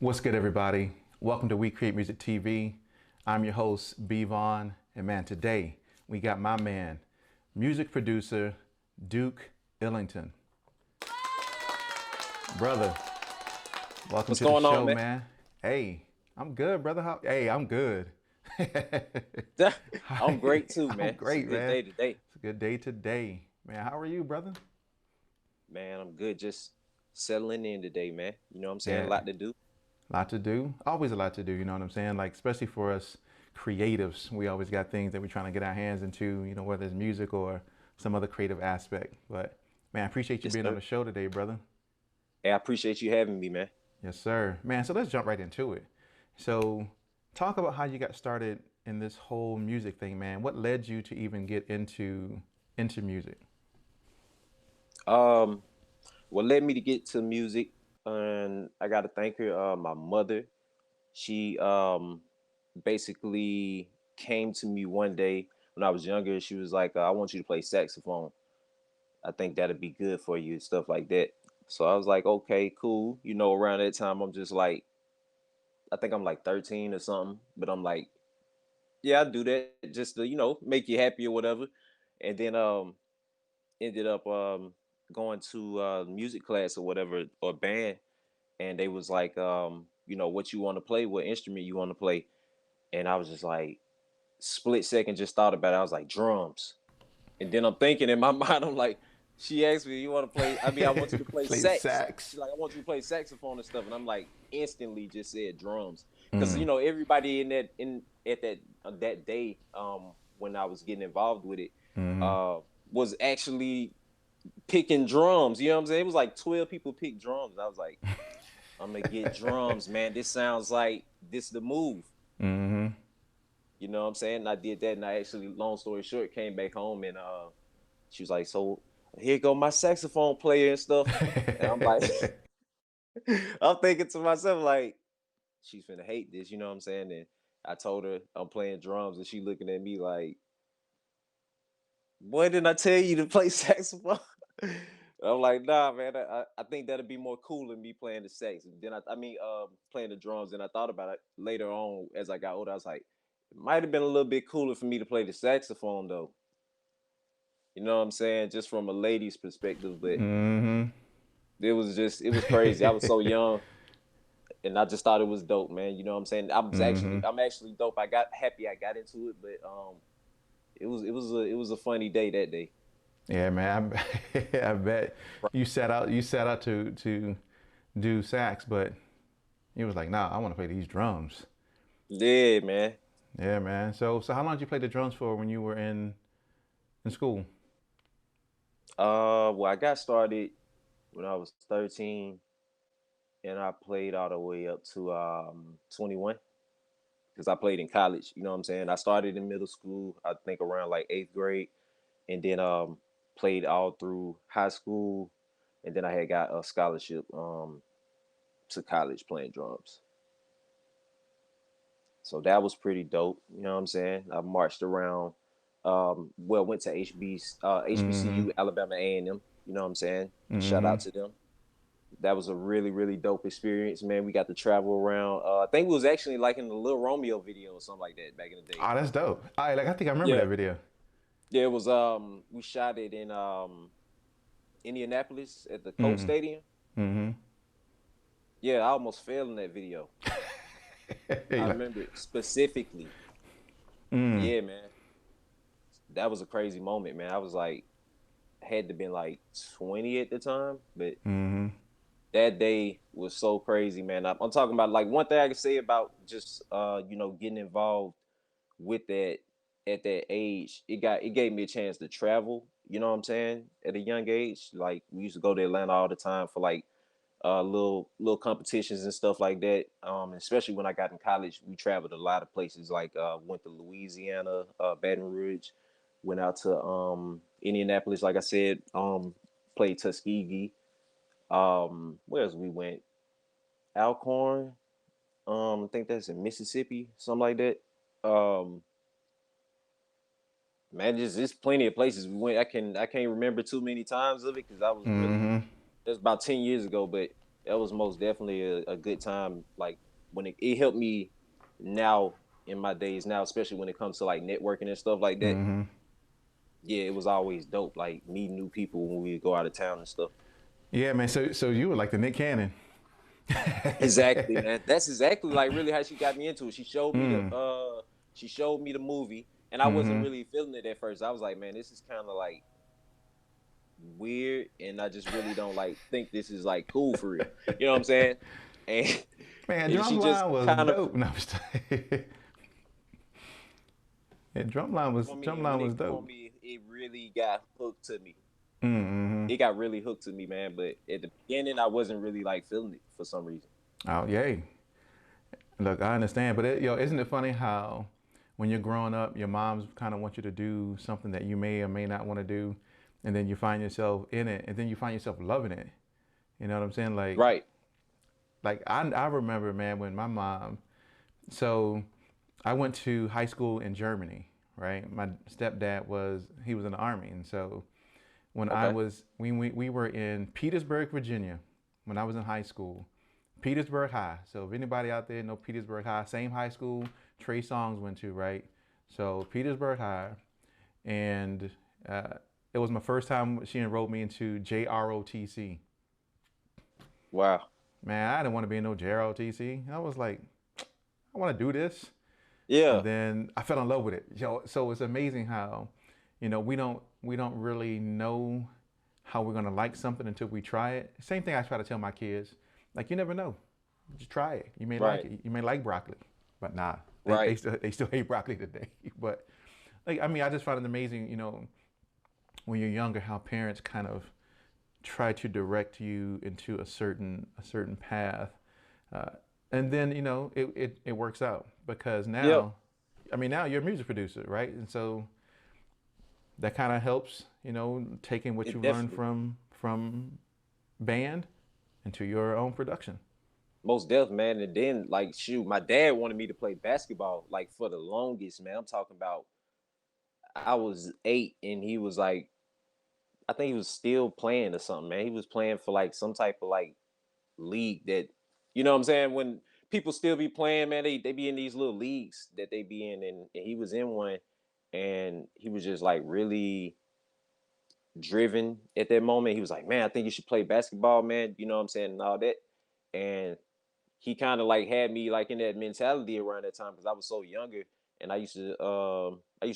What's good, everybody? Welcome to We Create Music TV. I'm your host, B. Vaughn, and man, today we got my man, music producer Duke Illington. Brother, welcome What's to the going on, show, man? man. Hey, I'm good, brother. Hey, I'm good. I'm great too, I'm man. It's a great, good man. day today. It's a good day today, man. How are you, brother? Man, I'm good. Just settling in today, man. You know what I'm saying? A Yeah, lot to do. a lot to do. Always a lot to do. You know what I'm saying? Like, especially for us creatives, we always got things that we're trying to get our hands into. You know, whether it's music or some other creative aspect. But man, I appreciate you Yes, being on sir. the show today, brother. Hey, I appreciate you having me, man. Yes, sir. Man, so let's jump right into it. So, talk about how you got started in this whole music thing, man. What led you to even get into music? Um, what led me to get to music, and I gotta thank her, my mother. She basically came to me one day when I was younger. She was like, I want you to play saxophone. I think that'd be good for you, stuff like that. So I was like, okay, cool. You know, around that time, I'm just like, I think I'm like 13 or something, but I'm like, yeah, I do that just to, make you happy or whatever. And then ended up going to music class or whatever, or band, and they was like, what you want to play, what instrument you want to play. And I was just like, split second, just thought about it. I was like, drums. And then I'm thinking in my mind, I'm like, she asked me, you want to play? I mean, I want you to play Play sax. sax. She's like, I want you to play saxophone and stuff. And I'm like, instantly just said drums. Because, Mm, everybody in at that day, when I was getting involved with it, mm-hmm. uh, was actually picking drums. You know what I'm saying? It was like 12 people picked drums. I was like, I'm going to get drums, man. This sounds like this the move. Mm-hmm. You know what I'm saying? And I did that. And I actually, long story short, came back home and she was like, so here go my saxophone player and stuff. And I'm like, I'm thinking to myself, like, she's finna hate this, you know what I'm saying? And I told her I'm playing drums, and she looking at me like, boy, didn't I tell you to play saxophone? I'm like, nah, man, I think that'd be more cool than me playing the sax. And then playing the drums. And I thought about it later on as I got older. I was like, it might have been a little bit cooler for me to play the saxophone though. You know what I'm saying? Just from a lady's perspective, but Mm-hmm. it was crazy. I was so young, and I just thought it was dope, man. You know what I'm saying? Mm-hmm. I'm actually dope. I got happy I got into it, but it was a funny day that day. Yeah, man. I bet you set out to do sax, but he was like, "Nah, I want to play these drums." Yeah, man. Yeah, man. So how long did you play the drums for when you were in school? Well, I got started when I was 13, and I played all the way up to 21 because I played in college. You know what I'm saying? I started in middle school, I think around like eighth grade, and then played all through high school, and then I had got a scholarship to college playing drums. So that was pretty dope. You know what I'm saying? I marched around. Went to Mm-hmm. HBCU, Alabama A&M. You know what I'm saying? Shout Mm-hmm. out to them. That was a really, really dope experience, man. We got to travel around. I think we was actually like in the Little Romeo video or something like that back in the day. Oh, that's dope. I think I remember Yeah, that video. yeah. It was. We shot it in Indianapolis at the Colt Mm-hmm. Stadium. Mm-hmm. Yeah, I almost fell in that video. Hey, I like, remember it specifically. mm, Yeah, man. That was a crazy moment, man. I was like, had to been like 20 at the time, but mm-hmm. that day was so crazy, man. I'm talking about like one thing I can say about just getting involved with that at that age. It gave me a chance to travel. You know what I'm saying? At a young age, like we used to go to Atlanta all the time for like little competitions and stuff like that. Especially when I got in college, we traveled a lot of places. Like went to Louisiana, Baton Rouge, went out to Indianapolis. Like I said, played Tuskegee. Where else we went? Alcorn. I think that's in Mississippi, something like that. Um, man, just plenty of places we went. I can't remember too many times of it because I was really Mm-hmm. that's about 10 years ago. But that was most definitely a good time. Like when it helped me now in my days now, especially when it comes to like networking and stuff like that. Mm-hmm. Yeah, it was always dope, like meeting new people when we go out of town and stuff. Yeah, man. So you were like the Nick Cannon. Exactly, man. That's exactly like really how she got me into it. Mm. She showed me the movie, and I wasn't Mm-hmm. really feeling it at first. I was like, man, this is kind of like weird, and I just really don't like think this is like cool for real. You know what I'm saying? And Man, and she just drumline was kind of dope. No, I'm just yeah, when drumline was it grew on dope. me, it really got hooked to me. Mm-hmm. It got really hooked to me, man. But at the beginning, I wasn't really like feeling it for some reason. Oh, yay. Look, I understand, but isn't it funny how when you're growing up, your moms kind of want you to do something that you may or may not want to do, and then you find yourself in it, and then you find yourself loving it. You know what I'm saying? Right. Like I remember, man, when my mom. So I went to high school in Germany, right? My stepdad he was in the army, and so when Okay. we were in Petersburg, Virginia, when I was in high school, Petersburg High. So if anybody out there know Petersburg High, same high school Trey Songz went to, right? So Petersburg High, and uh, it was my first time she enrolled me into JROTC. Wow. Man, I didn't want to be in no JROTC. I was like, I want to do this. And Yeah. then I fell in love with it. So it's amazing how, we don't really know how we're gonna like something until we try it. Same thing I try to tell my kids. Like you never know. Just try it. You may like Right. it. You may like broccoli. But nah. They Right. still hate broccoli today. But like I mean I just find it amazing, when you're younger how parents kind of try to direct you into a certain path. Uh, and then, it works out because Yep. now you're a music producer, right? And so that kind of helps, taking what It you learned definitely. from band into your own production. Most deaf, man. And then like shoot, my dad wanted me to play basketball like for the longest, man. I'm talking about I was 8 and he was like I think he was still playing or something, man. He was playing for like some type of like league that you know what I'm saying? When people still be playing, man, they be in these little leagues that they be in and he was in one and he was just like really driven at that moment. He was like, man, I think you should play basketball, man. You know what I'm saying? And all that. And he kind of like had me like in that mentality around that time because I was so younger and I used to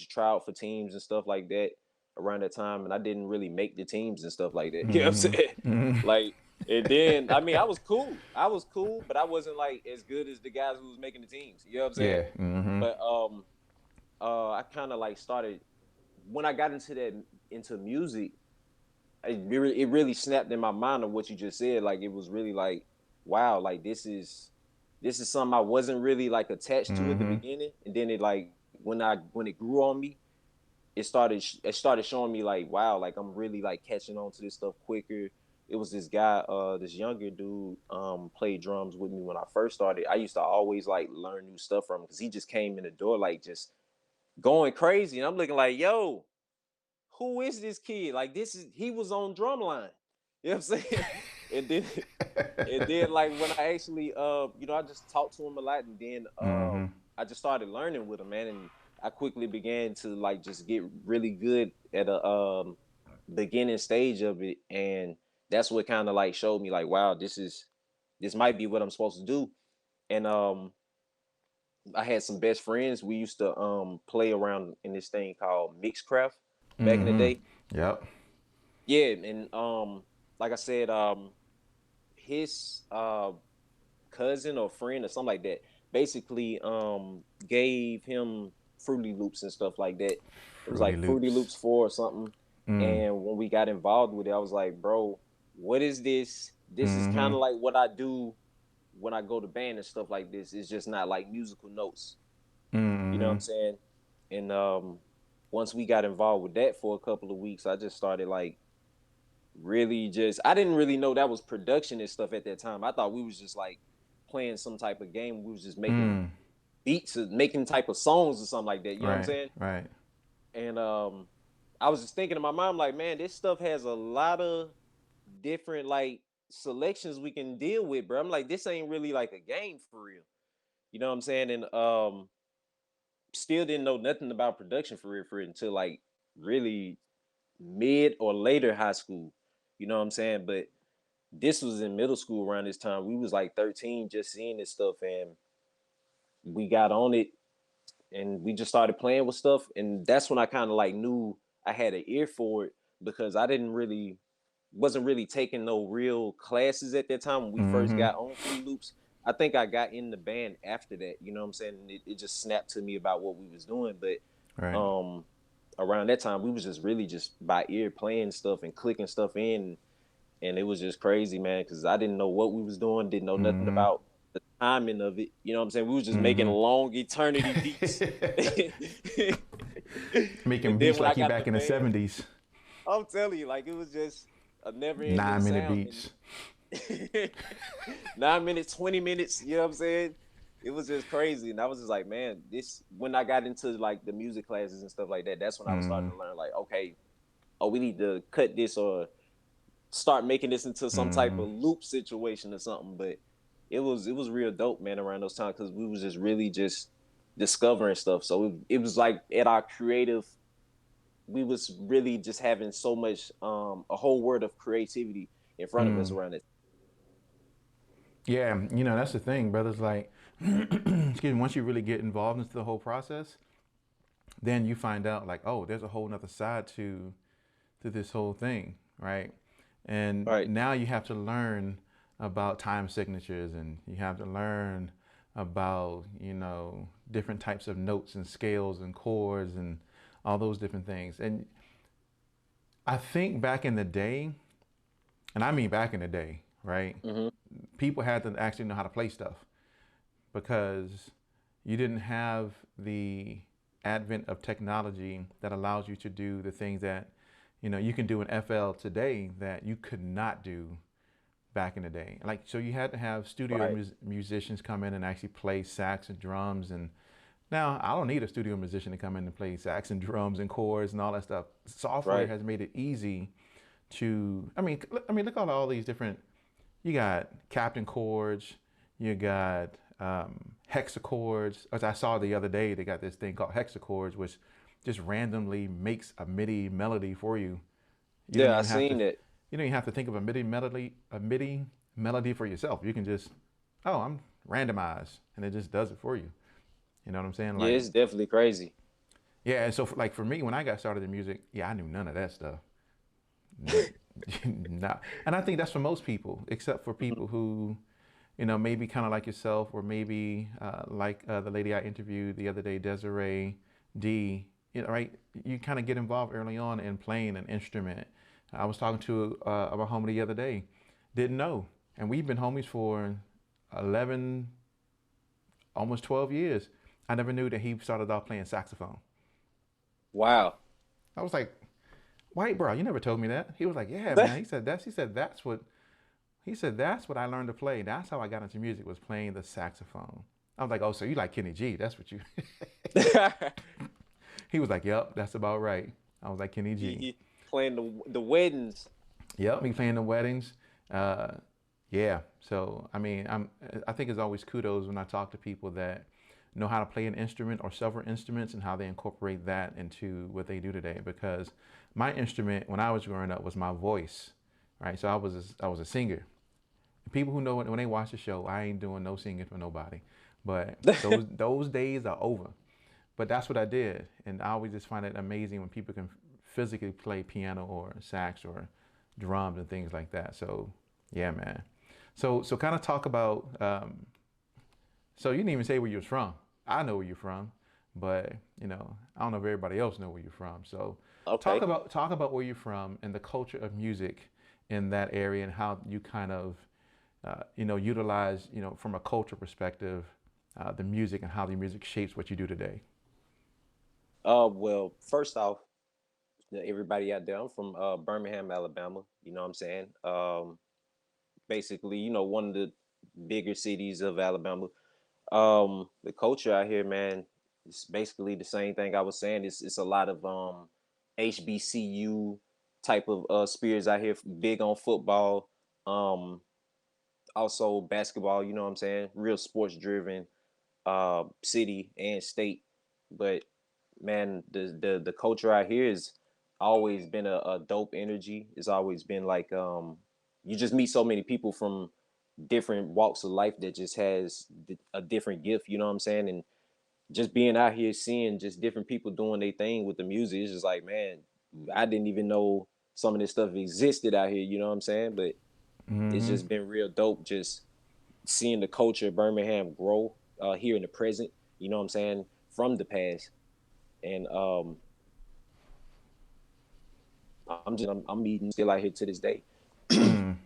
try out for teams and stuff like that around that time and I didn't really make the teams and stuff like that. You know what I'm Hmm. saying? Hmm. Like and then I mean I was cool. I was cool, but I wasn't like as good as the guys who was making the teams. You know what I'm saying? Yeah. Hmm. But I kind of like started when I got into music, it really snapped in my mind of what you just said. Like it was really like, wow, like this is something I wasn't really like attached to at the Hmm. beginning, and then it like when it grew on me, it started showing me like, wow, like I'm really like catching on to this stuff quicker. It was this guy, this younger dude, played drums with me when I first started. I used to always like learn new stuff from him because he just came in the door like just going crazy, and I'm looking like, yo, who is this kid? Like he was on drumline. You know what I'm saying? And then and then like when I actually I just talked to him a lot and then Hmm. I just started learning with him, man, and I quickly began to like just get really good at a beginning stage of it and that's what kind of like showed me like wow, this might be what I'm supposed to do. And I had some best friends. We used to play around in this thing called Mixcraft back in the Hmm. day. Yep. Yeah, and like I said, his cousin or friend or something like that basically gave him Fruity Loops and stuff like that. It was Fruity like Fruity Loops. Loops 4 or something. Mm. And when we got involved with it, I was like, bro, what is this? This is kind Hmm. of like what I do when I go to band and stuff like this. It's just not like musical notes. You know what I'm Hmm. saying? And once we got involved with that for a couple of weeks, I just started like really just I didn't really know that was production and stuff at that time. I thought we was just like playing some type of game. We was just making Mm. beats or making type of songs or something like that. You know what I'm Right. saying? Right. And I was just thinking in my mind, like, man, this stuff has a lot of different like selections we can deal with, bro. I'm like, this ain't really like a game for real. You know what I'm saying? And still didn't know nothing about production for real until like really mid or later high school. You know what I'm saying? But this was in middle school around this time. We was like 13, just seeing this stuff, and we got on it, and we just started playing with stuff. And that's when I kind of like knew I had an ear for it, because I didn't really wasn't really taking no real classes at that time when we first Mm-hmm. got on Fruity Loops. I think I got in the band after that. You know what I'm saying? And it just snapped to me about what we was doing. But Right. um around that time we was just really just by ear playing stuff and clicking stuff in, and it was just crazy, man, because I didn't know what we was doing, didn't know nothing Mm-hmm. about the timing of it. You know what I'm saying? We was just making Mm-hmm. long eternity beats. Making And then beats when I like you got in the back in the band, 70s. I'm telling you, like it was just a never ending 9-minute sound. And beats. 9 minutes, 20 minutes, you know what I'm saying? It was just crazy. And I was just like, man, this when I got into like the music classes and stuff like that, that's when I was Mm-hmm. starting to learn, like, okay, oh, we need to cut this or start making this into some type Mm-hmm. of loop situation or something. But it was real dope, man, around those times, because we was just really just discovering stuff. So it was like at our creative, we was really just having so much a whole world of creativity in front of us Mm. around it. Yeah, you know, that's the thing, brothers. Like, excuse me, once you really get involved into the whole process, then you find out like, oh, there's a whole nother side to this whole thing, right? And Right. now you have to learn about time signatures, and you have to learn about, you know, different types of notes and scales and chords and all those different things. And I think back in the day, and I mean back in the day, right? Mm-hmm. People had to actually know how to play stuff because you didn't have the advent of technology that allows you to do the things that, you know, you can do in FL today that you could not do back in the day. Like, so you had to have studio Right. musicians come in and actually play sax and drums. And now I don't need a studio musician to come in and play sax and drums and chords and all that stuff. Software Right. has made it easy to, I mean, look at all these different, you got Captain chords, you got hexachords. As I saw the other day, they got this thing called hexachords, which just randomly makes a MIDI melody for you. You don't Yeah, I even have to, seen it. you don't even have to think of a MIDI melody for yourself. You can just, oh, I'm randomized, and it just does it for you. You know what I'm saying? Yeah, Like, it's definitely crazy. yeah. And so, like for me, when I got started in music, yeah, I knew none of that stuff. Nah. And I think that's for most people, except for Mhm. people who, you know, maybe kind of like yourself, or maybe like the lady I interviewed the other day, Desiree D. You know, right? You kind of get involved early on in playing an instrument. I was talking to my homie the other day, didn't know, and we've been homies for 11, almost 12 years. I never knew that he started off playing saxophone. Wow. I was like, "White bro, you never told me that." He was like, "Yeah, man." He said that's. He said that's what. He said that's what I learned to play. That's how I got into music, was playing the saxophone. I was like, "Oh, so you like Kenny G? That's what you." He was like, "Yep, that's about right." I was like, "Kenny G." He playing the weddings. Yep, he playing the weddings. Uh, yeah. So I mean, I think it's always kudos when I talk to people that know how to play an instrument or several instruments and how they incorporate that into what they do today. Because my instrument when I was growing up was my voice, right? So I was a singer. People who know it, when they watch the show, I ain't doing no singing for nobody. But those days are over. But that's what I did, and I always just find it amazing when people can physically play piano or sax or drums and things like that. So yeah, man. So kind of talk about. So you didn't even say where you was from. I know where you're from, but you know I don't know if everybody else know where you're from. So talk Okay. about talk about where you're from and the culture of music in that area and how you kind of utilize, from a culture perspective, the music and how the music shapes what you do today. Well, first off, everybody out there, I'm from Birmingham, Alabama. You know what I'm saying? Basically, one of the bigger cities of Alabama. The culture out here, man, it's basically the same thing I was saying. It's a lot of HBCU type of spirits out here, big on football. Um, Also basketball, you know what I'm saying? Real sports driven city and state. But man, the culture out here has always been a dope energy. It's always been like you just meet so many people from different walks of life that just has a different gift, you know what I'm saying? And just being out here seeing just different people doing their thing with the music, it's just like, man, I didn't even know some of this stuff existed out here, you know what I'm saying? But it's Mm-hmm. just been real dope just seeing the culture of Birmingham grow here in the present, you know what I'm saying, from the past. And I'm meeting still out here to this day. Mm.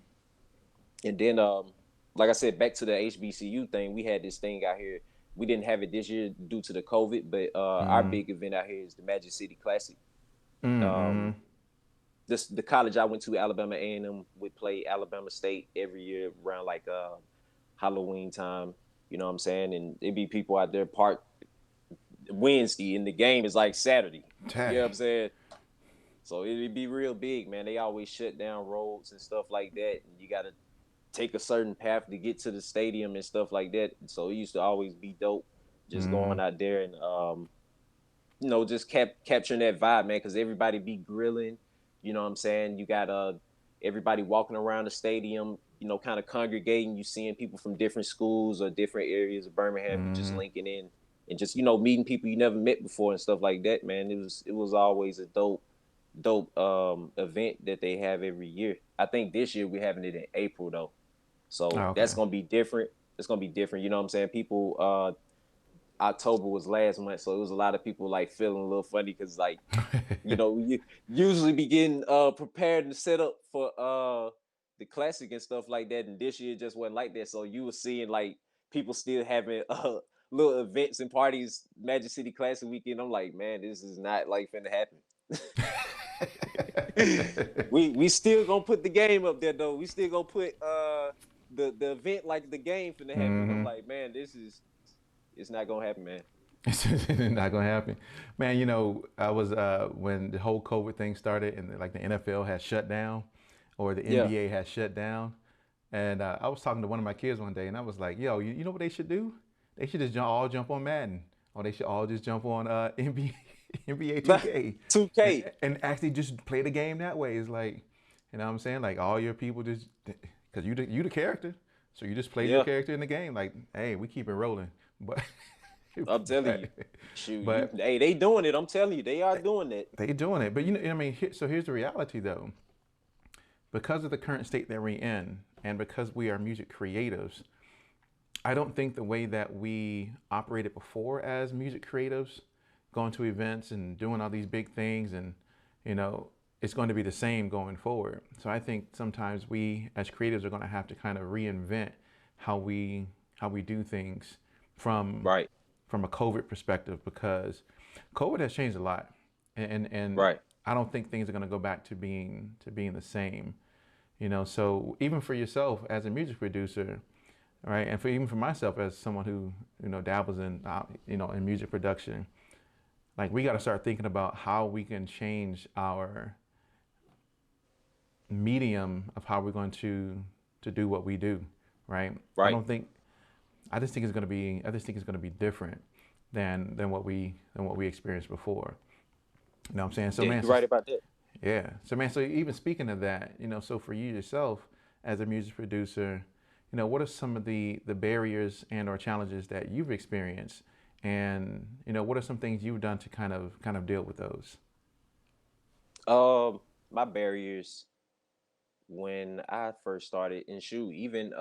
And then like I said, back to the HBCU thing, we had this thing out here. We didn't have it this year due to the COVID, but our Mm. big event out here is the Magic City Classic. Mm. Um, this the college I went to, Alabama A&M, would play Alabama State every year around like Halloween time. You know what I'm saying? And it'd be people out there parked Wednesday, and the game is like Saturday. You know what Dang. I'm saying? So it'd be real big, man. They always shut down roads and stuff like that, and you got to take a certain path to get to the stadium and stuff like that. So it used to always be dope, just going Mm. out there and just capturing that vibe, man. Because everybody be grilling. You know what I'm saying? You got everybody walking around the stadium, kind of congregating. You seeing people from different schools or different areas of Birmingham. You just Mm. linking in and just meeting people you never met before and stuff like that, man. It was always a dope event that they have every year. I think this year we're having it in April though. Oh, So okay. that's gonna be different. It's gonna be different. You know what I'm saying? People October was last month, so it was a lot of people like feeling a little funny because like, you usually be getting prepared and set up for the classic and stuff like that. And this year just wasn't like that. So you were seeing like people still having little events and parties, Magic City Classic weekend. I'm like, man, this is not like finna happen. we still gonna put the game up there though. We still gonna put the event like the game finna happen. And I'm Mm-hmm. like, man, it's not gonna happen, man. It's not gonna happen, man. I was when the whole COVID thing started, and like the NFL has shut down, or the Yeah. NBA has shut down, and I was talking to one of my kids one day, and I was like, "Yo, you know what they should do? They should just all jump on Madden, or they should all just jump on NBA 2K, 2K. and actually just play the game that way." It's like, you know what I'm saying? Like all your people just, because you the character, so you just play your Yeah. character in the game. Like, hey, we keep it rolling, but. I'm telling but you. Shoot, but hey, they doing it. I'm telling you, they are doing it. they doing it. But I mean, so here's the reality though. Because of the current state that we're in, and because we are music creatives, I don't think the way that we operated before as music creatives, going to events and doing all these big things, and you know, it's going to be the same going forward. So I think sometimes we as creatives are going to have to kind of reinvent how we do things from Right. from a COVID perspective, because COVID has changed a lot, and Right. I don't think things are going to go back to being the same. So even for yourself as a music producer, right, and even for myself as someone who dabbles in in music production, like we got to start thinking about how we can change our medium of how we're going to do what we do, right? I Right. don't think I just think it's going to be I just think it's going to be different than what we experienced before. You know what I'm saying? So Yeah, man, you're right about that. yeah. So man, so even speaking of that, so for you yourself as a music producer, what are some of the barriers and or challenges that you've experienced, and what are some things you've done to kind of deal with those? My barriers when I first started in shoot, even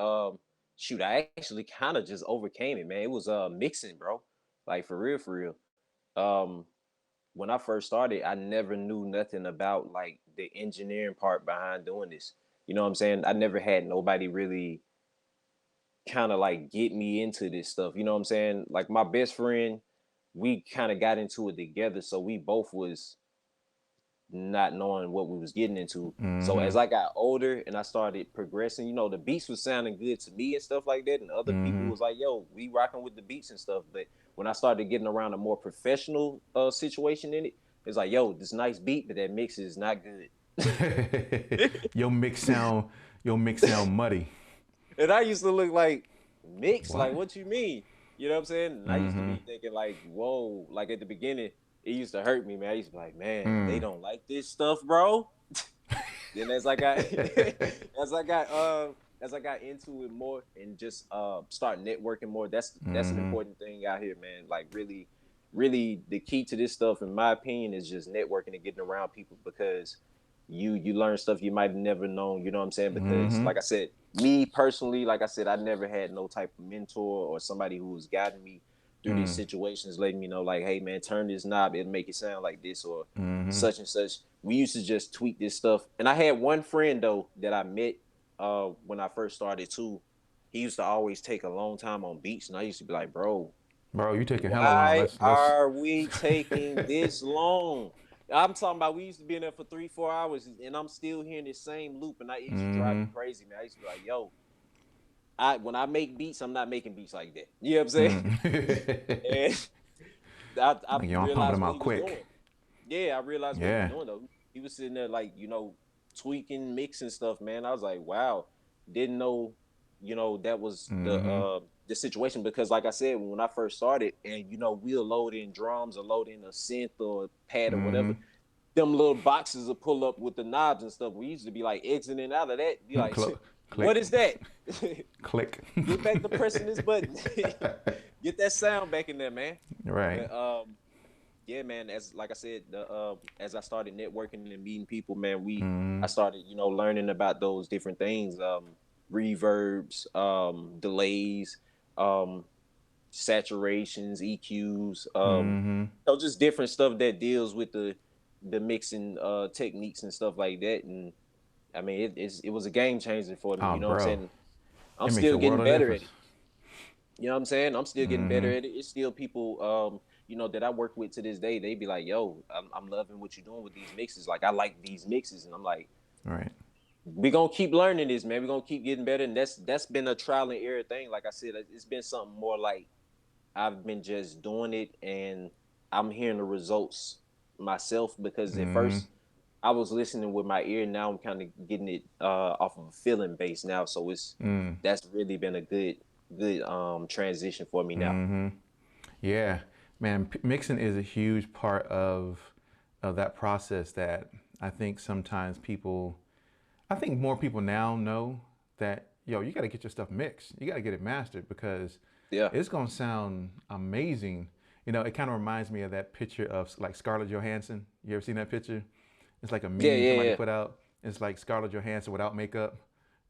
I actually kind of just overcame it, man. It was mixing, bro. Like for real. Um, when I first started, I never knew nothing about like the engineering part behind doing this. You know what I'm saying? I never had nobody really kind of like get me into this stuff. You know what I'm saying? Like my best friend, we kind of got into it together, so we both was not knowing what we was getting into. So Mm-hmm. as I got older and I started progressing, the beats was sounding good to me and stuff like that, and other people Mm-hmm. was like, "Yo, we rocking with the beats and stuff." But when I started getting around a more professional situation in it, it's like, "Yo, this nice beat, but that mix is not good." your mix sound Your mix sound muddy. And I used to look like, mix? What? Like, what you mean? You know what I'm saying? And I used to Mm-hmm. be thinking like, whoa, like at the beginning, it used to hurt me, man. I used to be like, man, they Mm. don't like this stuff, bro. Then as I got as I got as I got into it more and just start networking more, that's an Mm-hmm. important thing out here, man. Like really the key to this stuff, in my opinion, is just networking and getting around people, because you learn stuff you might have never known, you know what I'm saying? Because Mm-hmm. like I said, me personally, like I said, I never had no type of mentor or somebody who was guiding me through these Mm. situations, letting me know like, hey man, turn this knob, it'll make it sound like this, or Mm-hmm. such and such. We used to just tweak this stuff. And I had one friend though that I met when I first started too. He used to always take a long time on beats, and I used to be like, bro, Bro, you taking hella long. why Let's. are we taking this long? I'm talking about, we used to be in there for 3-4 hours, and I'm still hearing the same loop, and it used to drive Mm-hmm. me crazy, man. I used to be like, yo, when I make beats, I'm not making beats like that. You know what I'm saying? Mm. And I Like, yo, I'm pumping realized them what out he was quick. doing. Yeah, I realized what he was Yeah. doing though. He was sitting there like, tweaking, mixing stuff, man. I was like, wow, didn't know, that was Mm-hmm. the situation, because like I said, when I first started, and we'll load in drums or load in a synth or a pad or Mm-hmm. whatever, them little boxes will pull up with the knobs and stuff. We used to be like exiting out of that, be like, what Click. is that? Click. Get back to pressing this button. Get that sound back in there, man. Right. But yeah, man, as like I said, as I started networking and meeting people, man, Mm-hmm. I started, learning about those different things, reverbs, delays, um, saturations, EQs, Mm-hmm. just different stuff that deals with the mixing techniques and stuff like that. And I mean, it was a game changer for me. Oh, You know what I'm bro. saying? I'm It makes still a world getting of better at difference. it. You know what I'm saying? I'm still getting Mm-hmm. better at it. It's still people, that I work with to this day. They be like, "Yo, I'm loving what you're doing with these mixes. Like, I like these mixes," and I'm like, Right. "We gonna keep learning this, man. We gonna keep getting better." And that's been a trial and error thing. Like I said, it's been something more like I've been just doing it, and I'm hearing the results myself. Because at Mm-hmm. first I was listening with my ear. Now I'm kind of getting it off of a feeling base now. So Mm. that's really been a good transition for me now. Mm-hmm. Yeah, man, mixing is a huge part of that process that I think sometimes people, I think more people now know that, yo, you got to get your stuff mixed. You got to get it mastered because Yeah. it's going to sound amazing. You know, it kind of reminds me of that picture of like Scarlett Johansson. You ever seen that picture? It's like a Yeah, meme yeah, somebody yeah. put out. It's like Scarlett Johansson without makeup.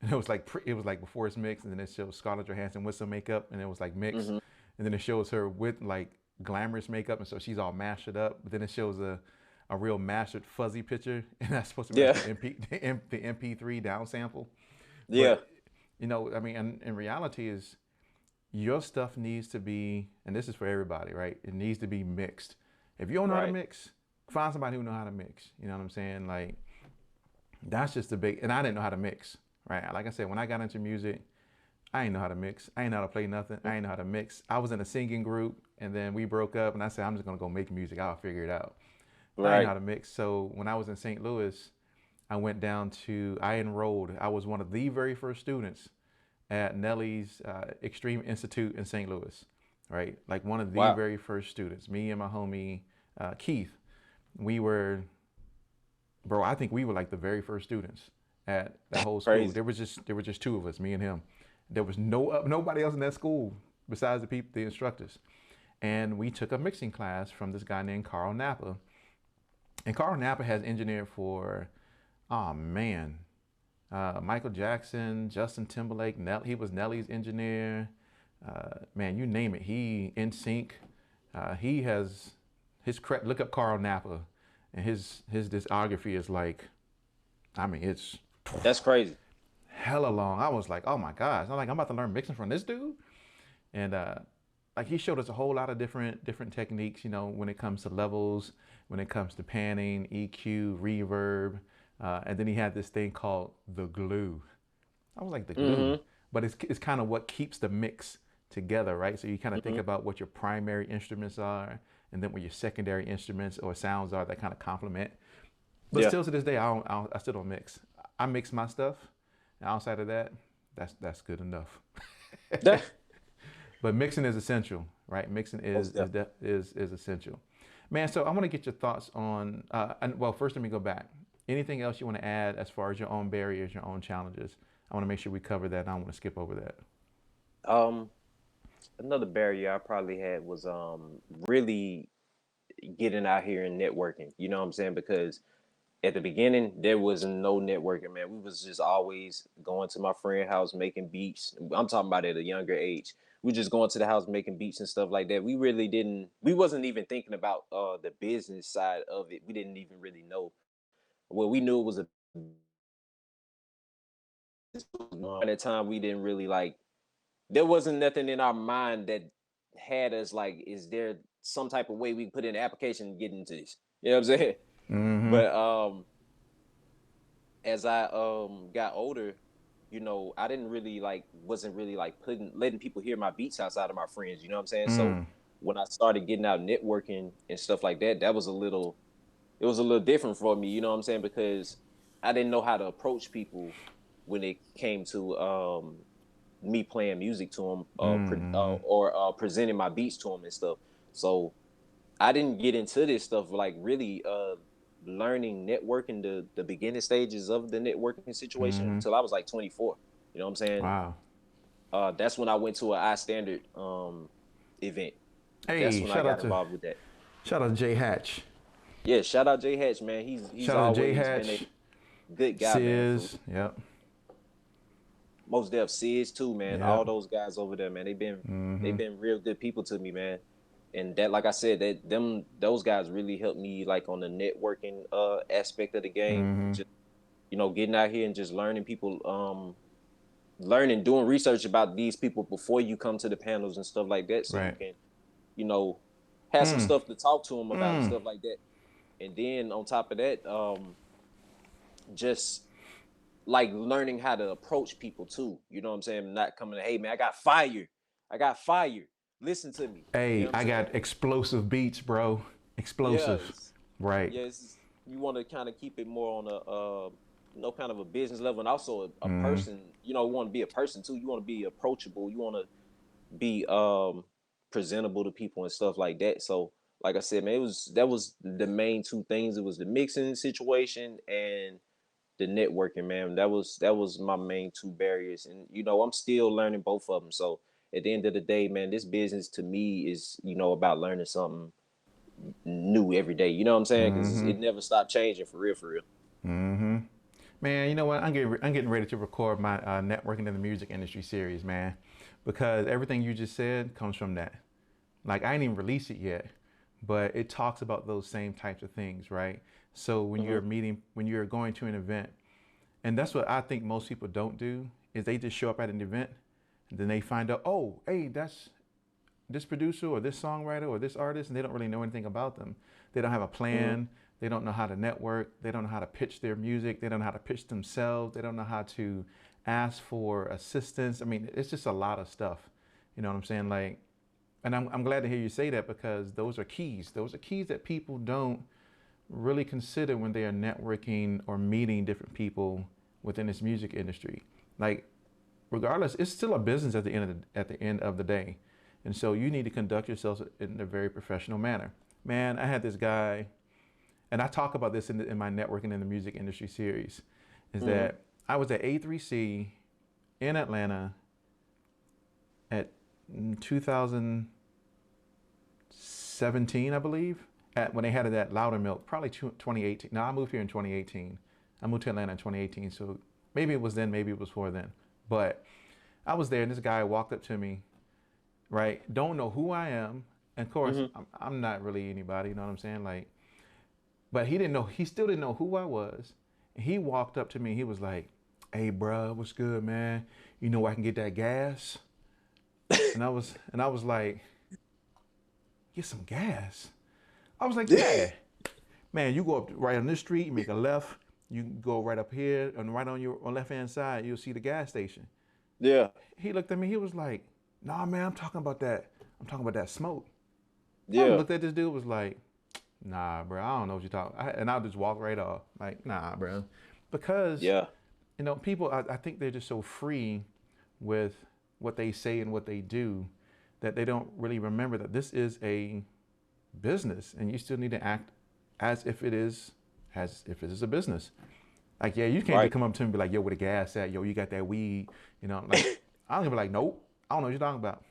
And it was like it was like before it's mixed, and then it shows Scarlett Johansson with some makeup, and it was like mixed, Hmm. and then it shows her with like glamorous makeup, and so she's all mastered up. But then it shows a real mastered fuzzy picture, and that's supposed to be like Yeah. the the MP3 down sample. Yeah. But you know, I mean, in reality, is your stuff needs to be, and this is for everybody, right? It needs to be mixed. If you don't know how to Right. mix, find somebody who know how to mix. You know what I'm saying? Like that's just the big. And I didn't know how to mix, right? Like I said, when I got into music, I ain't know how to mix. I ain't know how to play nothing. I ain't know how to mix. I was in a singing group, and then we broke up, and I said I'm just gonna go make music. I'll figure it out. I ain't know Right. how to mix. So when I was in St. Louis, I went down to. I enrolled. I was one of the very first students at Nelly's Extreme Institute in St. Louis, right? Like one of the Wow. very first students. Me and my homie Keith, we were, bro. I think we were like the very first students at that whole school. Crazy. There were just two of us, me and him. There was nobody else in that school besides the instructors. And we took a mixing class from this guy named Carl Napa. And Carl Napa has engineered for, oh man, Michael Jackson, Justin Timberlake. He was Nelly's engineer. Man, you name it. He in sync. He has his look up Carl Napa, and his discography is like, I mean, it's That's crazy. hella long. I was like, oh my gosh, I'm about to learn mixing from this dude, and like he showed us a whole lot of different techniques. You know, when it comes to levels, when it comes to panning, EQ, reverb, and then he had this thing called the glue. I was like the glue, Hmm. but it's kind of what keeps the mix together, right? So you kind of think Hmm. about what your primary instruments are, and then what your secondary instruments or sounds are that kind of complement. But Yeah. still to this day, I still don't mix. I mix my stuff, And outside of that, that's good enough. Yeah. But mixing is essential, right? Mixing Most definitely. is essential. Man, so I want to get your thoughts on, and well, first let me go back. Anything else you want to add as far as your own barriers, your own challenges? I want to make sure we cover that. I don't want to skip over that. Um, Another barrier I probably had was really getting out here and networking. You know what I'm saying? Because at the beginning there was no networking, man. We was just always going to my friend house making beats. I'm talking about at a younger age. We just going to the house making beats and stuff like that. We really didn't. We wasn't even thinking about the business side of it. We didn't even really know. Well, we knew it was a. At that time, we didn't really like. There wasn't nothing in our mind that had us like, is there some type of way we can put in an application and get into this? You know what I'm saying? Mm-hmm. But as I got older, I didn't really like wasn't really like putting letting people hear my beats outside of my friends, you know what I'm saying? So Mm. when I started getting out networking and stuff like that, that was a little it was a little different for me, you know what I'm saying? Because I didn't know how to approach people when it came to me playing music to them Mm-hmm. or presenting my beats to them and stuff. So I didn't get into this stuff like really learning networking the beginning stages of the networking situation Mm-hmm. until I was like 24. You know what I'm saying? Wow. That's when I went to an iStandard event. That's Hey, when I got involved with that. shout out to Jay Hatch. Yeah, shout out Jay Hatch, man. He's Shout out to Jay always been a Hatch. good guy, man. For Sis. Yep. most def Sis too, man. All Yep. those guys over there, man. They've Mm-hmm. been real good people to me, man. And that, like I said, those guys really helped me like on the networking aspect of the game. Mm-hmm. Just getting out here and just learning people, learning, doing research about these people before you come to the panels and stuff like that, so you Right. can, you know, have some Mm. stuff to talk to them about and Mm. stuff like that. And then on top of that, just like learning how to approach people too. You know what I'm saying? Not coming to, hey man, I got fire. I got fire. Listen to me. You know Hey, what I'm I saying? got explosive beats, bro. Yeah, Explosive. Right. you want to kind of keep it more on a kind of a business level, and also a Mm-hmm. person. You want to be a person too. You want to be approachable. You want to be presentable to people and stuff like that. So, like I said, man, that was the main two things. It was the mixing situation and the networking, man. That was my main two barriers, and I'm still learning both of them. So at the end of the day, man, this business to me is about learning something new every day. You know what I'm saying? Because Mm-hmm. it never stopped changing for real, for real. Mm-hmm. Man, you know what? I'm getting ready to record my networking in the music industry series, man, because everything you just said comes from that. Like I ain't even released it yet, but it talks about those same types of things, right? So Hmm. when you're going to an event, and that's what I think most people don't do, is they just show up at an event, and then they find out, oh, hey, that's this producer or this songwriter or this artist, and they don't really know anything about them. They don't have a Hmm. plan. They don't know how to network. They don't know how to pitch their music. They don't know how to pitch themselves. They don't know how to ask for assistance. I mean, it's just a lot of stuff. You know what I'm saying? Like, and I'm glad to hear you say that because those are keys. Those are keys that people don't really consider when they are networking or meeting different people within this music industry. Like, regardless, it's still a business at the end of the day, and so you need to conduct yourself in a very professional manner. Man, I had this guy, and I talk about this in my networking in the music industry series, is Hmm. that I was at A3C in Atlanta at 2017, I believe, at when they had it at Loudermilk, probably 2018. No, I moved here in 2018. I moved to Atlanta in 2018, so maybe it was then, maybe it was before then. But I was there, and this guy walked up to me, right? Don't know who I am. And of course, Hmm. I'm not really anybody, you know what I'm saying? Like, but he didn't know, he still didn't know who I was. And he walked up to me, he was like, hey, bruh, what's good, man? You know where I can get that gas? And I was like, get some gas. I was like, yeah. Man, you go up right on this street, you make a left, you go right up here, and right on your left hand side, you'll see the gas station. Yeah. He looked at me, he was like, nah, man, I'm talking about that. I'm talking about that smoke. I Yeah. looked at this dude, was like, nah, bro, I don't know what you're talking. And I just walked right off. Like, nah, bro. Because Yeah. you know, people, I think they're just so free with what they say and what they do that they don't really remember that this is a business and you still need to act as if it is a business. Like, yeah, you can't just Right. come up to me and be like, yo, where the gas at? Yo, you got that weed? You know, like, I'm gonna be like, nope, I don't know what you're talking about.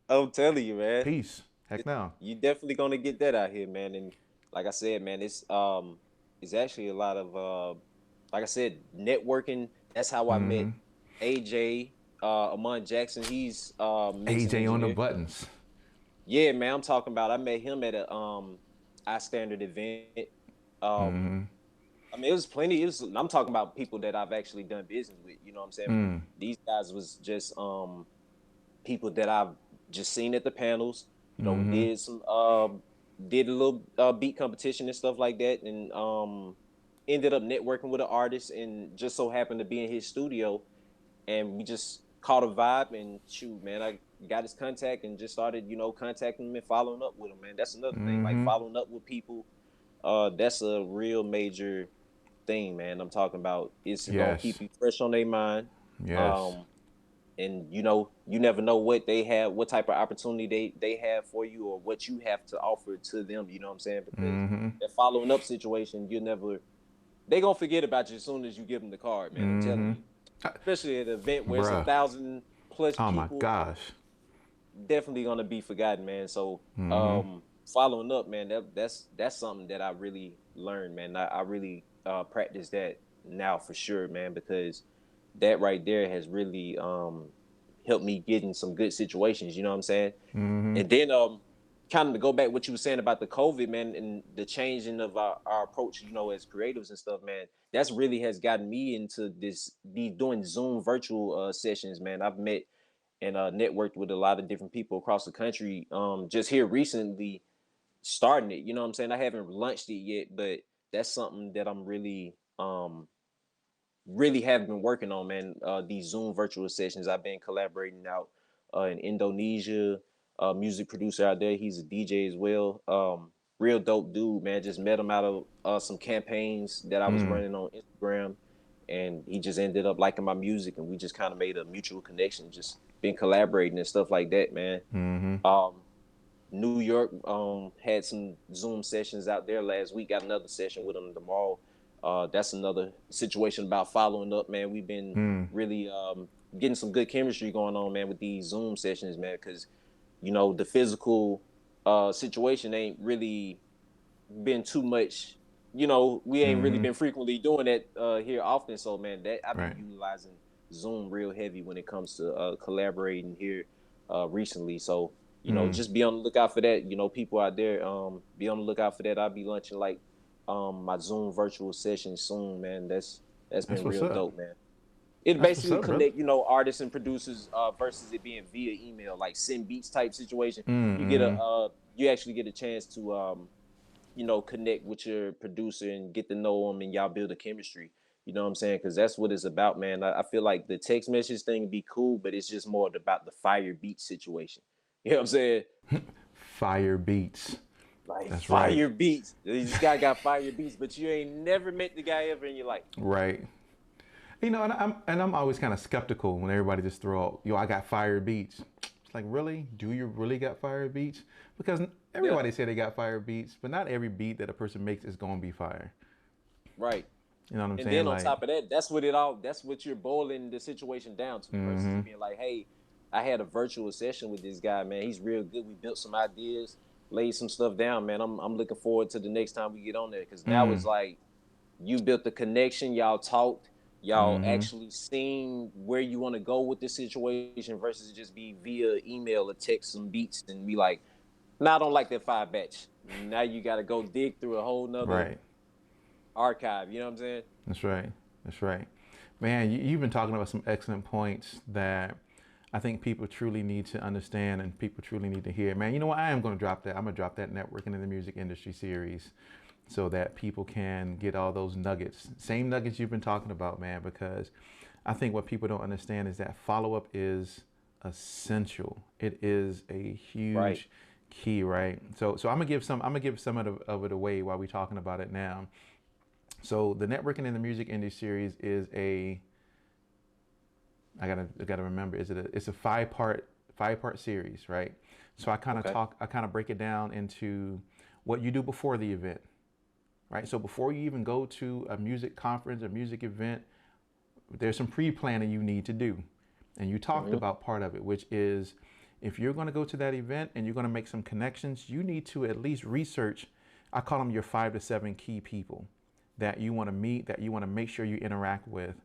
I'm telling you, man. Peace. Heck no. You definitely gonna get that out here, man. And like I said, man, it's actually a lot of like I said, networking. That's how I met Mm-hmm. AJ, Amon Jackson. He's mixing AJ on the engineer. buttons. Yeah, man, I'm talking about. I met him at a iStandard event. Um, Mm-hmm. I mean, it was plenty. I'm talking about people that I've actually done business with. You know what I'm saying? Mm. These guys was just people that I've just seen at the panels. You know, Mm-hmm. did a little beat competition and stuff like that, and ended up networking with an artist, and just so happened to be in his studio, and we just caught a vibe, and shoot, man, I got his contact and just started, contacting him and following up with him, man. That's another thing, like Mm-hmm. following up with people. That's a real major thing, man. I'm talking about it's gonna Yes. keep you fresh on their mind. Yes. Um, and you never know what they have, what type of opportunity they have for you, or what you have to offer to them. You know what I'm saying? Because Mm-hmm. that following up situation, they gonna forget about you as soon as you give them the card, man. I'm telling Mm-hmm. you, especially at an event where it's a Bruh. thousand plus Oh my people, gosh. definitely gonna be forgotten, man. So Mm-hmm. following up, man, that's something that I really learned, man. I really practice that now for sure, man, because that right there has really helped me get in some good situations, you know what I'm saying? Mm-hmm. And then kind of to go back what you were saying about the COVID, man, and the changing of our approach, as creatives and stuff, man. That's really has gotten me into these doing Zoom virtual sessions, man. I've met and networked with a lot of different people across the country. Just here recently, starting it. You know what I'm saying? I haven't launched it yet, but that's something that I'm really have been working on, man. These Zoom virtual sessions. I've been collaborating out in Indonesia. Music producer out there. He's a DJ as well. Real dope dude, man. Just met him out of some campaigns that I was Mm. running on Instagram, and he just ended up liking my music, and we just kind of made a mutual connection. Just been collaborating and stuff like that, man. Mm-hmm. New York had some Zoom sessions out there last week. Got another session with them tomorrow. That's another situation about following up, man. We've been Mm. really getting some good chemistry going on, man, with these Zoom sessions, man, because the physical situation ain't really been too much. We ain't really Mm-hmm. been frequently doing that here often. So, man, that I've been Right. utilizing Zoom real heavy when it comes to collaborating here recently. So, Mm. just be on the lookout for that. People out there, be on the lookout for that. I'll be launching like my Zoom virtual session soon, man. That's That's been what's real up. dope, man. It That's what's basically up, brother. connect, artists and producers versus it being via email, like send beats type situation. Mm-hmm. You actually get a chance to connect with your producer and get to know them, and y'all build a chemistry. You know what I'm saying? Because that's what it's about, man. I feel like the text message thing be cool, but it's just more about the fire beat situation. You know what I'm saying? Fire beats. Like That's right. fire beats. This guy got fire beats, but you ain't never met the guy ever in your life. Right. You know, and I'm always kind of skeptical when everybody just throw out, yo, I got fire beats. It's like, really? Do you really got fire beats? Because Yeah, everybody say they got fire beats, but not every beat that a person makes is gonna be fire. right. You know what I'm And saying? then on Like, top of that, that's what you're boiling the situation down to versus mm-hmm. being like, hey, I had a virtual session with this guy, man. He's real good. We built some ideas, laid some stuff down, man. I'm looking forward to the next time we get on there. Cause now Mm. it's like you built the connection, y'all talked, y'all Mm-hmm. actually seen where you want to go with the situation versus just be via email or text some beats and be like, nah, I don't like that five batch. Now you gotta go dig through a whole nother Right. archive, you know what I'm saying? That's right. That's right. Man, you've been talking about some excellent points that I think people truly need to understand and people truly need to hear. Man, you know what? I am going to drop that. I'm going to drop that networking in the music industry series so that people can get all those nuggets. Same nuggets you've been talking about, man, because I think what people don't understand is that follow-up is essential. It is a Right. huge key, right? So I'm gonna give some of it away while we're talking about it now. So the networking in the music industry series is a I gotta remember. It's a five part series, right? So Okay. I kind of break it down into what you do before the event, right? So before you even go to a music conference or music event, there's some pre-planning you need to do. And you talked Hmm. about part of it, which is if you're going to go to that event and you're going to make some connections, you need to at least research. I call them your 5 to 7 key people that you want to meet, that you want to make sure you interact with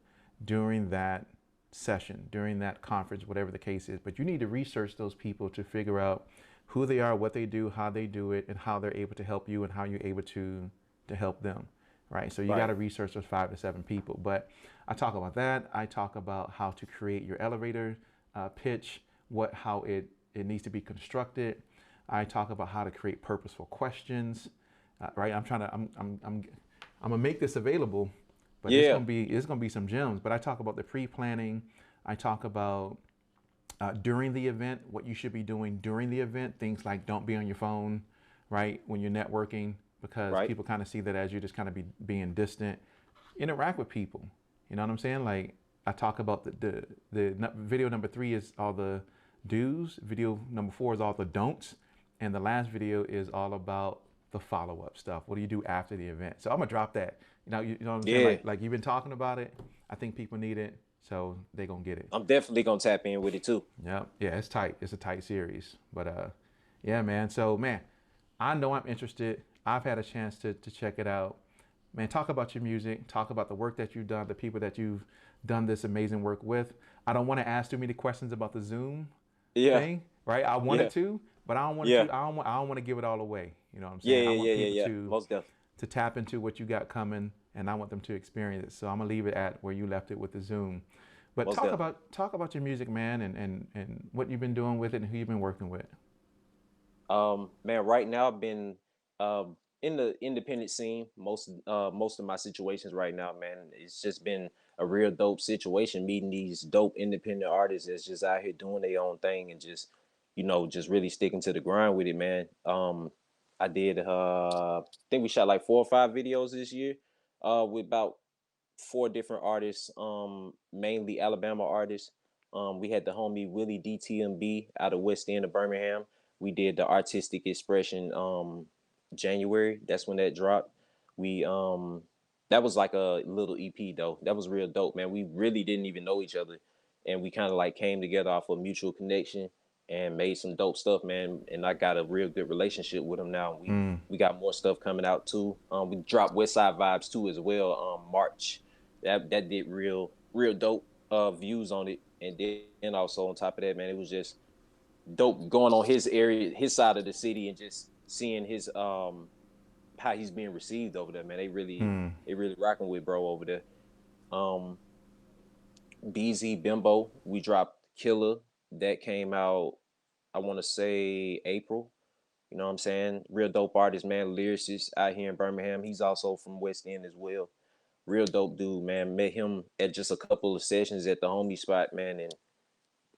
during that session, during that conference, whatever the case is. But you need to research those people to figure out who they are, what they do, how they do it, and how they're able to help you and how you're able to help them, right? So you got Right. to research those 5 to 7 people. But I talk about that. I talk about how to create your elevator pitch, how it needs to be constructed. I talk about how to create purposeful questions, right? I'm gonna make this available, but Yeah. it's gonna be some gems. But I talk about the pre-planning. I talk about during the event, what you should be doing during the event. Things like don't be on your phone, right, when you're networking, because Right. people kind of see that as you just kind of being distant. Interact with people. You know what I'm saying? Like I talk about the video number 3 is all the do's. Video number 4 is all the don'ts, and the last video is all about the follow-up stuff. What do you do after the event? So I'm gonna drop that. You know what I'm saying? Yeah. Like you've been talking about it. I think people need it, so they gonna get it. I'm definitely gonna tap in with it too. Yeah, yeah, it's tight. It's a tight series, but yeah, man. So man, I know I'm interested. I've had a chance to check it out. Man, talk about your music. Talk about the work that you've done, the people that you've done this amazing work with. I don't want to ask too many questions about the Zoom Yeah. thing, right? I wanted Yeah. to, but I don't want Yeah. to. I don't want to give it all away. You know what I'm Yeah. saying? I Yeah. want Yeah. Yeah. people Yeah. Most definitely. to tap into what you got coming, and I want them to experience it. So I'm gonna leave it at where you left it with the Zoom. But Most definitely. talk about your music, man, and what you've been doing with it and who you've been working with. Man, right now I've been in the independent scene. Most of my situations right now, man, it's just been a real dope situation meeting these dope independent artists that's just out here doing their own thing and just just really sticking to the grind with it, man. I did I think we shot like 4 or 5 videos this year with about 4 different artists, mainly Alabama artists. We had the homie Willie DTMB out of West End of Birmingham. We did the artistic expression January. That's when that dropped. We that was like a little EP though. That was real dope, man. We really didn't even know each other, and we kind of like came together off a mutual connection and made some dope stuff, man. And I got a real good relationship with him now. Mm. We got more stuff coming out too. We dropped West Side Vibes too as well. March that did real dope views on it, and then also on top of that, man, it was just dope going on his area, his side of the city, and just seeing his how he's being received over there, man. Mm. They really rocking with bro over there. Um, BZ Bimbo, we dropped Killer, that came out, I want to say April. You know what I'm saying? Real dope artist, man. Lyricist out here in Birmingham. He's also from West End as well. Real dope dude, man. Met him at just a couple of sessions at the homie spot, man, and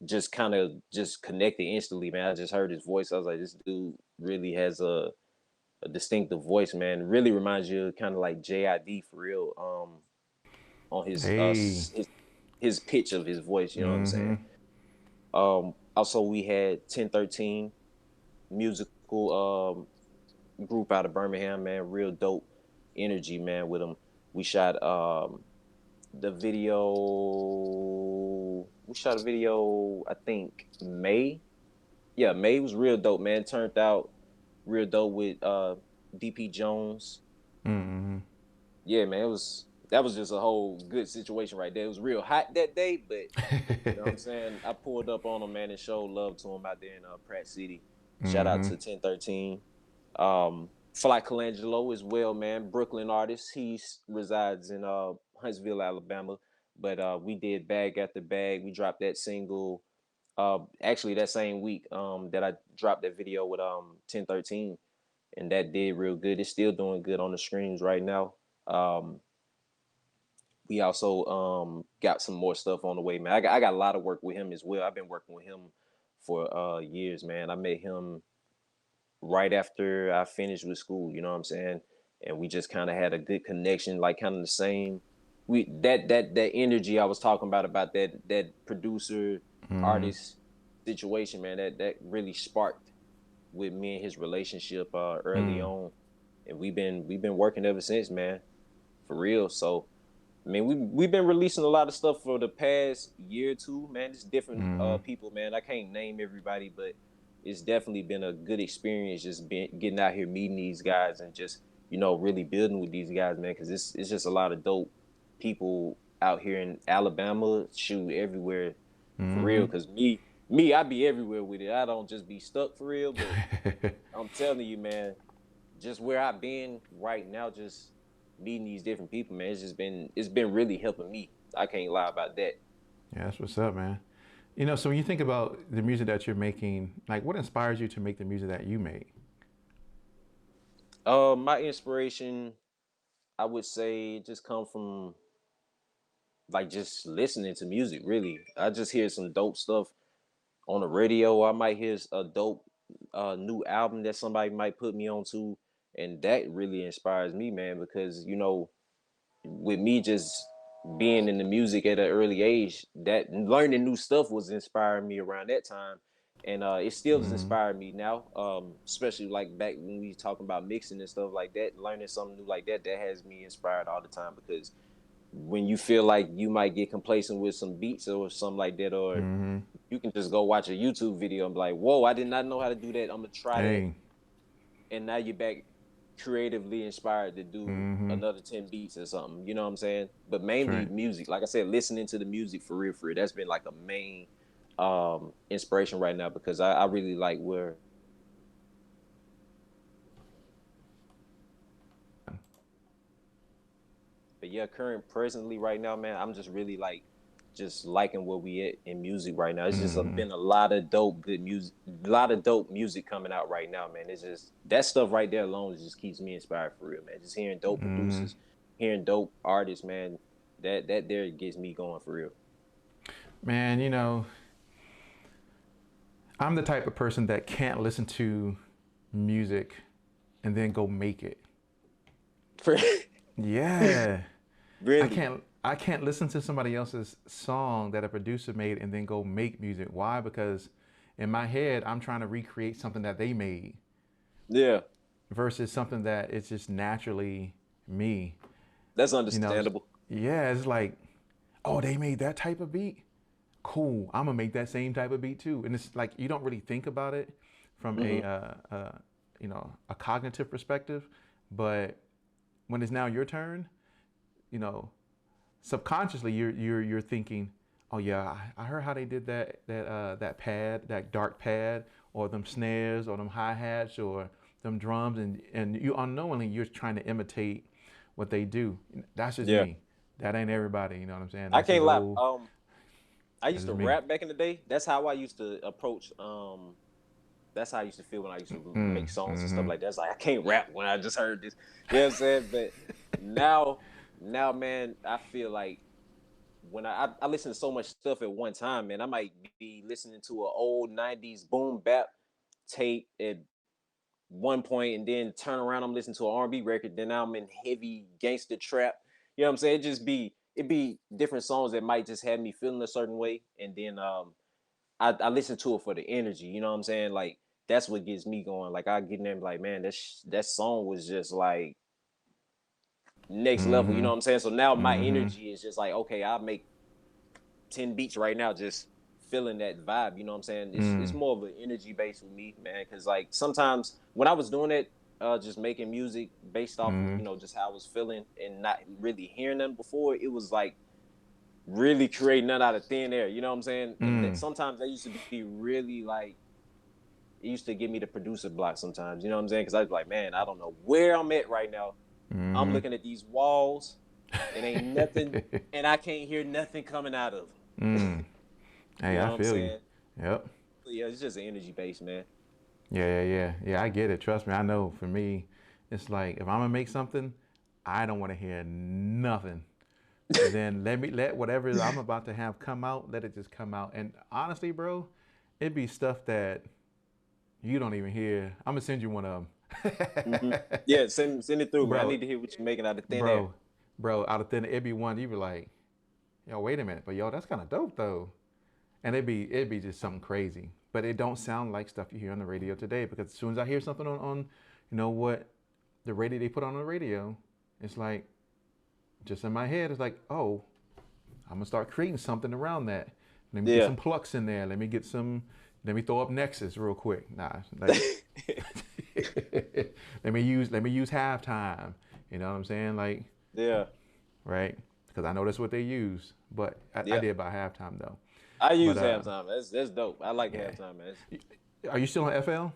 just kind of just connected instantly, man. I just heard his voice. I was like, this dude really has a distinctive voice, man. Really reminds you of kind of like JID for real. On Hey. his pitch of his voice, you know what I'm saying? Mm-hmm. Also we had 1013 musical group out of Birmingham, man. Real dope energy, man, with them. We shot the video. We shot a video, I think May. Yeah, May was real dope, man. Turned out real dope with DP Jones. Mm-hmm. Yeah, man, that was just a whole good situation right there. It was real hot that day, but you know what I'm saying? I pulled up on him, man, and showed love to him out there in Pratt City. Shout out Mm-hmm. to 1013. Flight Colangelo as well, man. Brooklyn artist. He resides in Huntsville, Alabama. But we did Bag After Bag. We dropped that single actually that same week that I dropped that video with 1013. And that did real good. It's still doing good on the streams right now. Um, we also got some more stuff on the way, man. I got a lot of work with him as well. I've been working with him for years, man. I met him right after I finished with school, you know what I'm saying? And we just kind of had a good connection, like kind of the same that energy I was talking about that producer Mm-hmm. artist situation, man, that really sparked with me and his relationship early Mm. on, and we've been working ever since, man, for real. So I mean, we've been releasing a lot of stuff for the past year or two, man. It's different Mm-hmm. people, man. I can't name everybody, but it's definitely been a good experience just getting out here meeting these guys and just really building with these guys, man. Because it's just a lot of dope people out here in Alabama, shoot everywhere, for real. Mm-hmm. Because me, I be everywhere with it. I don't just be stuck for real, but I'm telling you, man, just where I've been right now, just meeting these different people, man, it's been really helping me. I can't lie about that. Yeah, that's what's up, man. So when you think about the music that you're making, like what inspires you to make the music that you make? My inspiration, I would say, just come from like just listening to music. Really, I just hear some dope stuff on the radio. I might hear a dope new album that somebody might put me on to, and that really inspires me, man. Because with me just being in the music at an early age, that learning new stuff was inspiring me around that time, and it still is Mm-hmm. inspiring me now. Especially like back when we talking about mixing and stuff like that, learning something new like that, that has me inspired all the time. Because when you feel like you might get complacent with some beats or something like that, or Mm-hmm. you can just go watch a YouTube video and be like, "Whoa, I did not know how to do that. I'm gonna try that," Hey. and now you're back creatively inspired to do Mm-hmm. another 10 beats or something. You know what I'm saying? But mainly Right. music. Like I said, listening to the music for real, for real. That's been like a main inspiration right now because I really like where. But yeah, current presently right now, man, I'm just really like just liking where we at in music right now. It's just Mm-hmm. been a lot of dope good music, a lot of dope music coming out right now, man. It's just that stuff right there alone just keeps me inspired for real, man. Just hearing dope Mm-hmm. producers, hearing dope artists, man. That there gets me going for real. Man, I'm the type of person that can't listen to music and then go make it. For Yeah. I really, can't I can't listen to somebody else's song that a producer made and then go make music. Why? Because in my head I'm trying to recreate something that they made yeah, versus something that is just naturally me. that's You know, understandable. yeah, it's like, oh, they made that type of beat. Cool, I'm gonna make that same type of beat too. And it's like you don't really think about it from Hmm. a cognitive perspective, but when it's now your turn, you know, subconsciously you're thinking, oh yeah, I heard how they did that pad, that dark pad, or them snares, or them hi hats, or them drums, and you unknowingly you're trying to imitate what they do. That's just Yeah, me. That ain't everybody. You know what I'm saying? I That's just can't lie. old. I That's used to just me. rap back in the day. That's how I used to approach that's how I used to feel when I used to make songs and stuff Mm-hmm. like that. It's like I can't rap when I just heard this. You know what I'm saying? But now, now, man, I feel like when I listen to so much stuff at one time, man, I might be listening to an old '90s boom bap tape at one point, and then turn around, I'm listening to an R&B record. Then I'm in heavy gangster trap. You know what I'm saying? It be different songs that might just have me feeling a certain way, and then I listen to it for the energy. You know what I'm saying? Like that's what gets me going. Like I get in there and be like, man, that song was just like next level. You Mm-hmm. know what I'm saying? So now my Mm-hmm. energy is just like, okay, I'll make 10 beats right now, just feeling that vibe. You know what I'm saying? It's Mm. more of an energy base with me, man. Because like sometimes when I was doing it, just making music based off of Mm-hmm. just how I was feeling and not really hearing them before, it was like really creating none out of thin air. You know what I'm saying? And that Mm. sometimes that used to be really like it used to give me the producer block sometimes. You know what I'm saying? Because I was like, man, I don't know where I'm at right now. I'm Mm-hmm. looking at these walls. It ain't nothing, and I can't hear nothing coming out of them. Mm. You Hey, know I what I'm feel you. saying? Yep. So yeah, it's just an energy base, man. Yeah. I get it. Trust me, I know. For me, it's like if I'm gonna make something, I don't want to hear nothing. Then let whatever I'm about to have come out, let it just come out. And honestly, bro, it'd be stuff that you don't even hear. I'm gonna send you one of them. Hmm. Yeah, send it through, man. I Bro, need to hear what you're making out of thin air. bro, bro, out of thin, it'd be one you be like, yo, wait a minute, but yo, that's kind of dope though. And it'd be just something crazy. But it don't sound like stuff you hear on the radio today, because as soon as I hear something on what the radio they put on the radio, it's like, just in my head, it's like, oh, I'm gonna start creating something around that. Let me get some plucks in there. Let me throw up Nexus real quick. Nah, like, let me use halftime. You know what I'm saying? Like, Yeah. right? Because I know that's what they use. But I did by halftime though. I use But halftime. That's dope. I like yeah. halftime, man. Are you still on FL?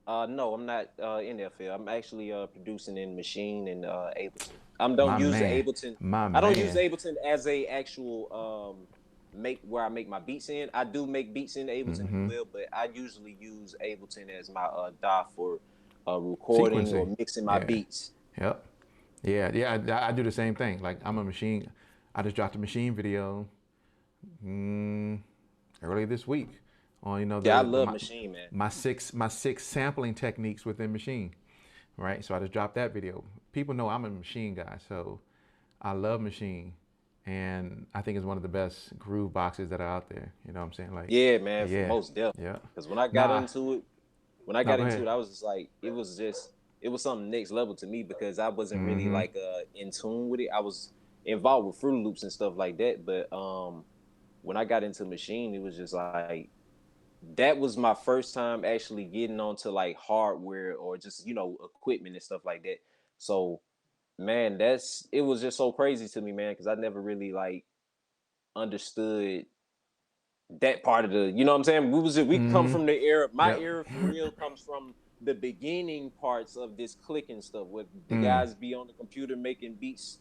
No, I'm not in FL. I'm actually producing in Machine and Ableton. I My don't use the man. Ableton. My I don't use man. Ableton as a actual make where I make my beats in. I do make beats in Ableton as well, but I usually use Ableton as my DAW for recording or Sequencing. mixing my beats. Yep. Yeah. I do the same thing. Like, I'm a machine. I just dropped a machine video early this week on I love Machine, man. my six sampling techniques within Machine, right? So I just dropped that video. People know I'm a Machine guy, so I love Machine, and I think it's one of the best groove boxes that are out there. You know what I'm saying? Like, Yeah, man, most definitely. yeah. Because when I got into it, Go ahead. I was just like, it was something next level to me, because I wasn't really like in tune with it. I was involved with Fruit Loops and stuff like that, but when I got into Machine, it was just like, that was my first time actually getting onto like hardware or just equipment and stuff like that. So man, it was just so crazy to me, man, because I never really like understood that part of the, you know what I'm saying? We come from the era. My era for real comes from the beginning parts of this clicking stuff, where the guys be on the computer making beats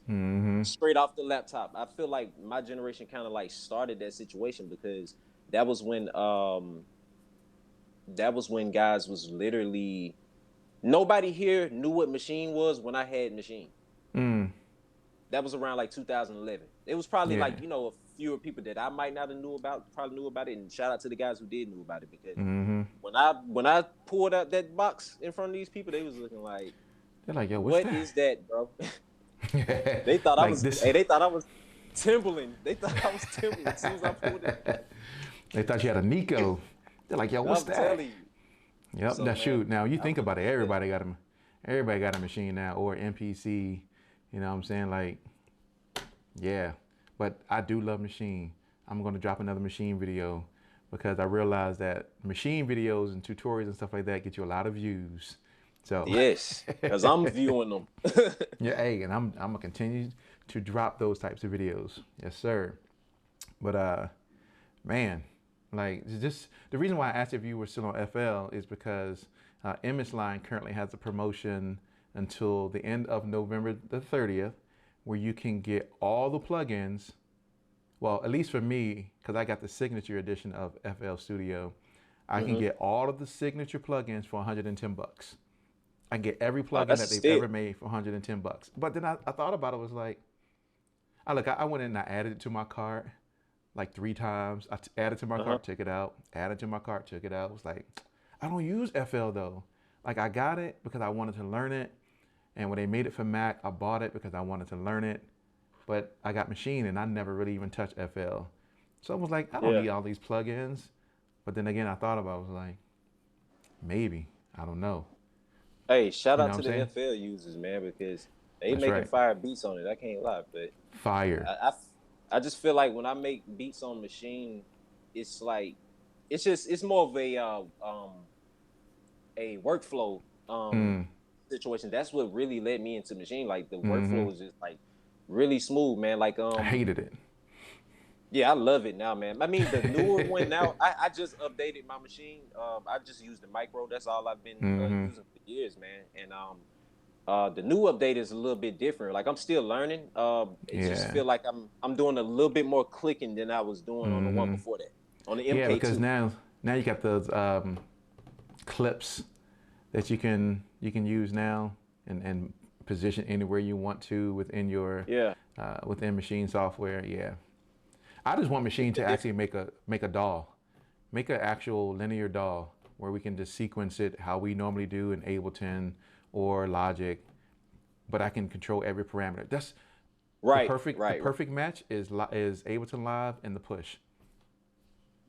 straight off the laptop. I feel like my generation kind of like started that situation, because that was when guys was literally, nobody here knew what Machine was when I had Machine. That was around like 2011. It was probably like, a fewer people that I might not have probably knew about it. And shout out to the guys who did know about it, because when I pulled out that box in front of these people, they was looking like, they're like, yo, what is that, bro? They thought like I was they thought I was Timberland. They thought I was Timberland as soon as I pulled it. They thought you had a Nico. They're like, yo, what's that? Telling you. Yep. So, now man, shoot. Now you think about it. Everybody got a machine now, or MPC. You know what I'm saying? Like, yeah. But I do love Machine. I'm gonna drop another Machine video, because I realized that Machine videos and tutorials and stuff like that get you a lot of views. So yes, because I'm viewing them. yeah. Hey, and I'm gonna continue to drop those types of videos. Yes, sir. But man. Like, just the reason why I asked if you were still on FL is because Image Line currently has a promotion until the end of November the 30th, where you can get all the plugins. Well, at least for me, because I got the signature edition of FL Studio, I can get all of the signature plugins for $110. I can get every plugin that they've ever made for $110. But then I thought about it, was like, I went in and I added it to my cart like 3 times. I added to my cart, took it out, added to my cart, took it out. It was like, I don't use FL though. Like, I got it because I wanted to learn it. And when they made it for Mac, I bought it because I wanted to learn it. But I got Machine and I never really even touched FL. So I was like, I don't need all these plugins. But then again, I thought about it, was like, maybe, I don't know. Hey, shout out to the FL users, man, because they making fire beats on it. I can't lie, but fire. I just feel like when I make beats on Machine, it's like, it's more of a workflow situation. That's what really led me into Machine. Like, the workflow was just like really smooth, man. Like, I hated it. Yeah, I love it now, man. I mean, the newer one now, I just updated my Machine. I just used the micro. That's all I've been using for years, man. And the new update is a little bit different. Like, I'm still learning. It just feel like I'm doing a little bit more clicking than I was doing on the one before that, on the MK2. Yeah, because now you got those clips that you can use now and position anywhere you want to within your within Machine software. Yeah, I just want Machine to actually make a DAW, make an actual linear DAW where we can just sequence it how we normally do in Ableton or Logic, but I can control every parameter. Right, The right, perfect match is Ableton Live and the push.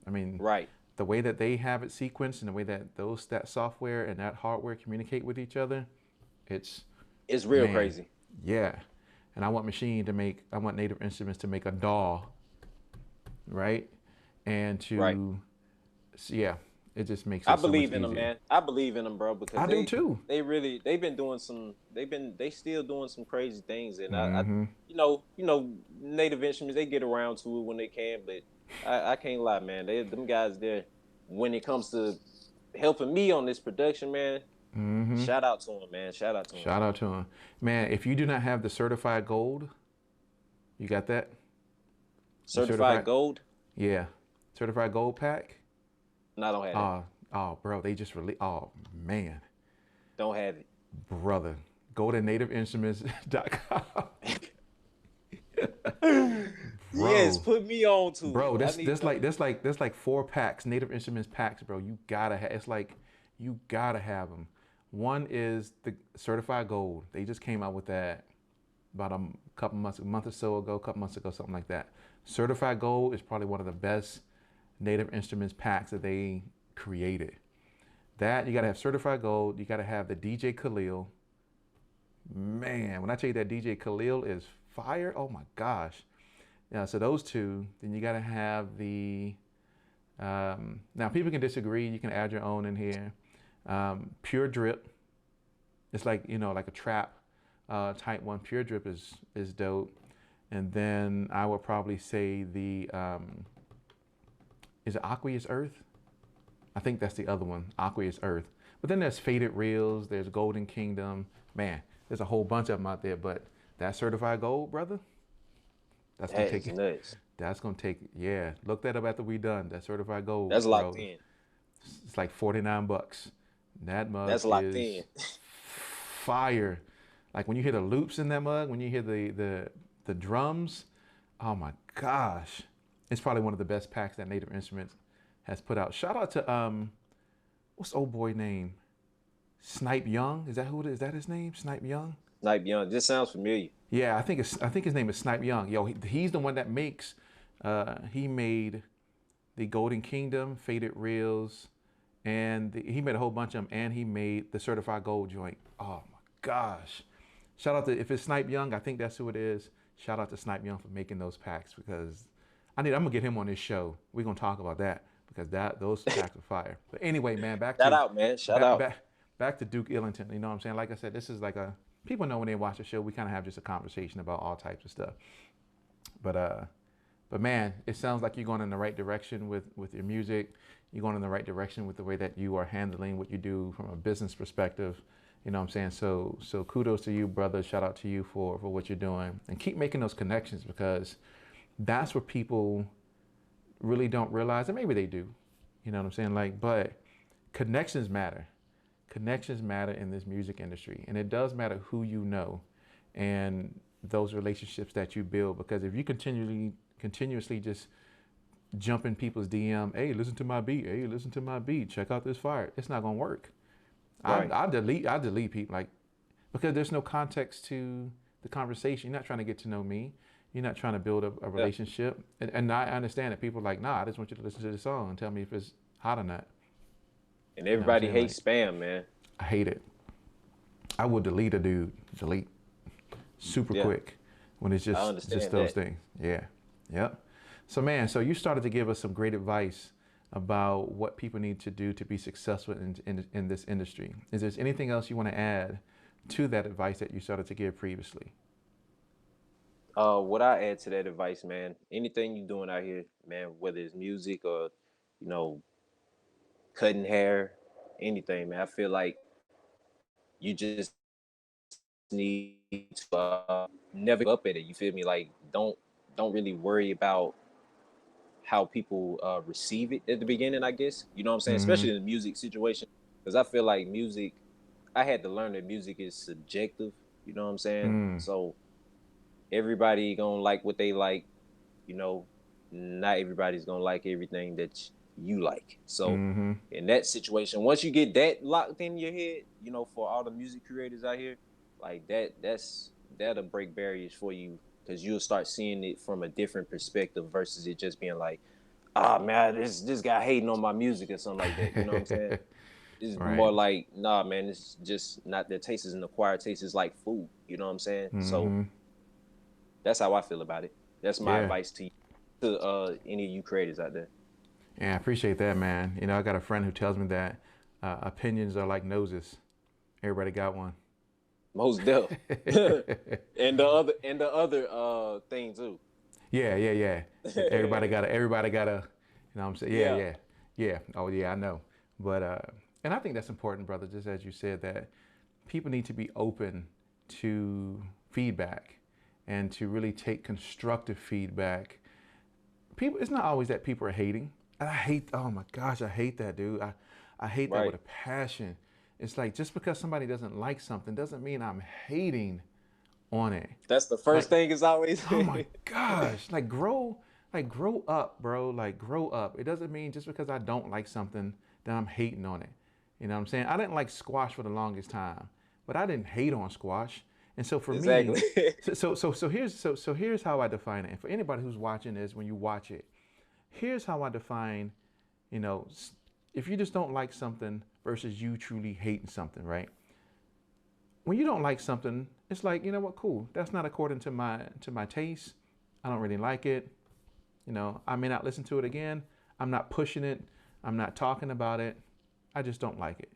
I mean, right. the way that they have it sequenced and the way that that software and that hardware communicate with each other, it's It's real man, crazy. yeah. And I want Native Instruments to make a DAW, right? And Right. yeah, it just makes I it so much believe in them, easier. man. I believe in them, bro, because I do too. they've been doing some they still doing some crazy things, and I Mm-hmm. Native Instruments, they get around to it when they can, but I can't lie, man. Them guys there, when it comes to helping me on this production, man. Mm-hmm. Shout out to them, man. Shout out to them. Shout out to them. Man, if you do not have the certified gold, you got that? The Certified gold? yeah. Certified gold pack? No, I don't have it. Bro, they just released. Oh, man. Don't have it. Brother, go to nativeinstruments.com. Yes, Bro, put me on to bro, it. there's like 4 packs, Native Instruments packs, bro. You gotta have. It's like you gotta have them. One is the certified gold. They just came out with that about a month or so ago, something like that. Certified gold is probably one of the best Native Instruments packs that they created. That you gotta have certified gold. You gotta have the DJ Khalil. Man, when I tell you that DJ Khalil is fire, oh my gosh. Yeah, so those two. Then you gotta have the. Now people can disagree. You can add your own in here. Pure Drip. It's like like a trap type one. Pure Drip is dope. And then I would probably say the is it Aqueous Earth? I think that's the other one, Aqueous Earth. But then there's Faded Reels, there's Golden Kingdom. Man, there's a whole bunch of them out there. But that certified gold, brother, that's gonna take it. Nuts. That's gonna take yeah. Look that up after we done. That certified gold, That's bro. locked in. It's like $49. That mug That's locked is in. fire. Like when you hear the loops in that mug, when you hear the drums, oh my gosh. It's probably one of the best packs that Native Instruments has put out. Shout out to what's the old boy name? Snipe Young. Is that who it is? Is that his name? Snipe Young? Snipe Young. Just sounds familiar. Yeah, I think his name is Snipe Young. Yo, he's the one that makes he made the Golden Kingdom, Faded Reels, and he made a whole bunch of them, and he made the certified gold joint. Oh my gosh. Shout out to, if it's Snipe Young, I think that's who it is. Shout out to Snipe Young for making those packs, because I'm gonna get him on this show. We're gonna talk about that, because those packs are fire. But anyway, man, Shout out, man. Shout out. Back to Duke Illington. You know what I'm saying? Like I said, this is like people know when they watch the show, we kind of have just a conversation about all types of stuff. But man, it sounds like you're going in the right direction with your music. You're going in the right direction with the way that you are handling what you do from a business perspective. You know what I'm saying? So kudos to you, brother. Shout out to you for what you're doing, and keep making those connections, because that's what people really don't realize, and maybe they do. You know what I'm saying? Like, but connections matter. Connections matter in this music industry, and it does matter who you know and those relationships that you build, because if you continuously just jump in people's DM, hey, listen to my beat, hey, listen to my beat, check out this fire, it's not gonna work. Right. I delete people, like, because there's no context to the conversation. You're not trying to get to know me. You're not trying to build a relationship. And I understand that people are like, nah, I just want you to listen to the song and tell me if it's hot or not. And everybody hates spam, man. I hate it. I will delete a dude, super quick when it's just those things. Yeah, yep. So man, you started to give us some great advice about what people need to do to be successful in this industry. Is there anything else you want to add to that advice that you started to give previously? What I add to that advice, man, anything you're doing out here, man, whether it's music or, cutting hair, anything, man, I feel like you just need to never give up at it. You feel me? Like, don't really worry about how people receive it at the beginning, I guess. You know what I'm saying? Mm-hmm. Especially in the music situation. Because I feel like I had to learn that music is subjective. You know what I'm saying? So everybody gonna like what they like. Not everybody's gonna like everything that you like. So in that situation, once you get that locked in your head, for all the music creators out here, like that'll break barriers for you because you'll start seeing it from a different perspective versus it just being like, ah, man, this guy hating on my music or something like that. You know what I'm saying? It's more Right. like, nah, man, it's just not their taste is an acquired taste. It's like food. You know what I'm saying? So Mm-hmm. that's how I feel about it. That's my Yeah. advice to you, to any of you creators out there. Yeah, I appreciate that, man. You know, I got a friend who tells me that opinions are like noses. Everybody got one. Most deaf. And the other thing too. Yeah, yeah, yeah. Everybody got a, you know what I'm saying? Yeah, Yeah. yeah, yeah. Oh, yeah, I know. But, and I think that's important, brother, just as you said, that people need to be open to feedback and to really take constructive feedback. People, it's not always that people are hating. Oh my gosh, I hate that, dude. I hate that with Right. a passion. It's like just because somebody doesn't like something doesn't mean I'm hating on it. That's the Like, first thing is always. oh my gosh, like grow up, bro. Like grow up. It doesn't mean just because I don't like something that I'm hating on it. You know what I'm saying? I didn't like squash for the longest time, but I didn't hate on squash. And so for me, Exactly. here's how I define it. And for anybody who's watching this, when you watch it, here's how I define, you know, if you just don't like something versus you truly hating something, right? When you don't like something, it's like, you know what, cool. That's not according to my taste. I don't really like it. You know, I may not listen to it again. I'm not pushing it. I'm not talking about it. I just don't like it.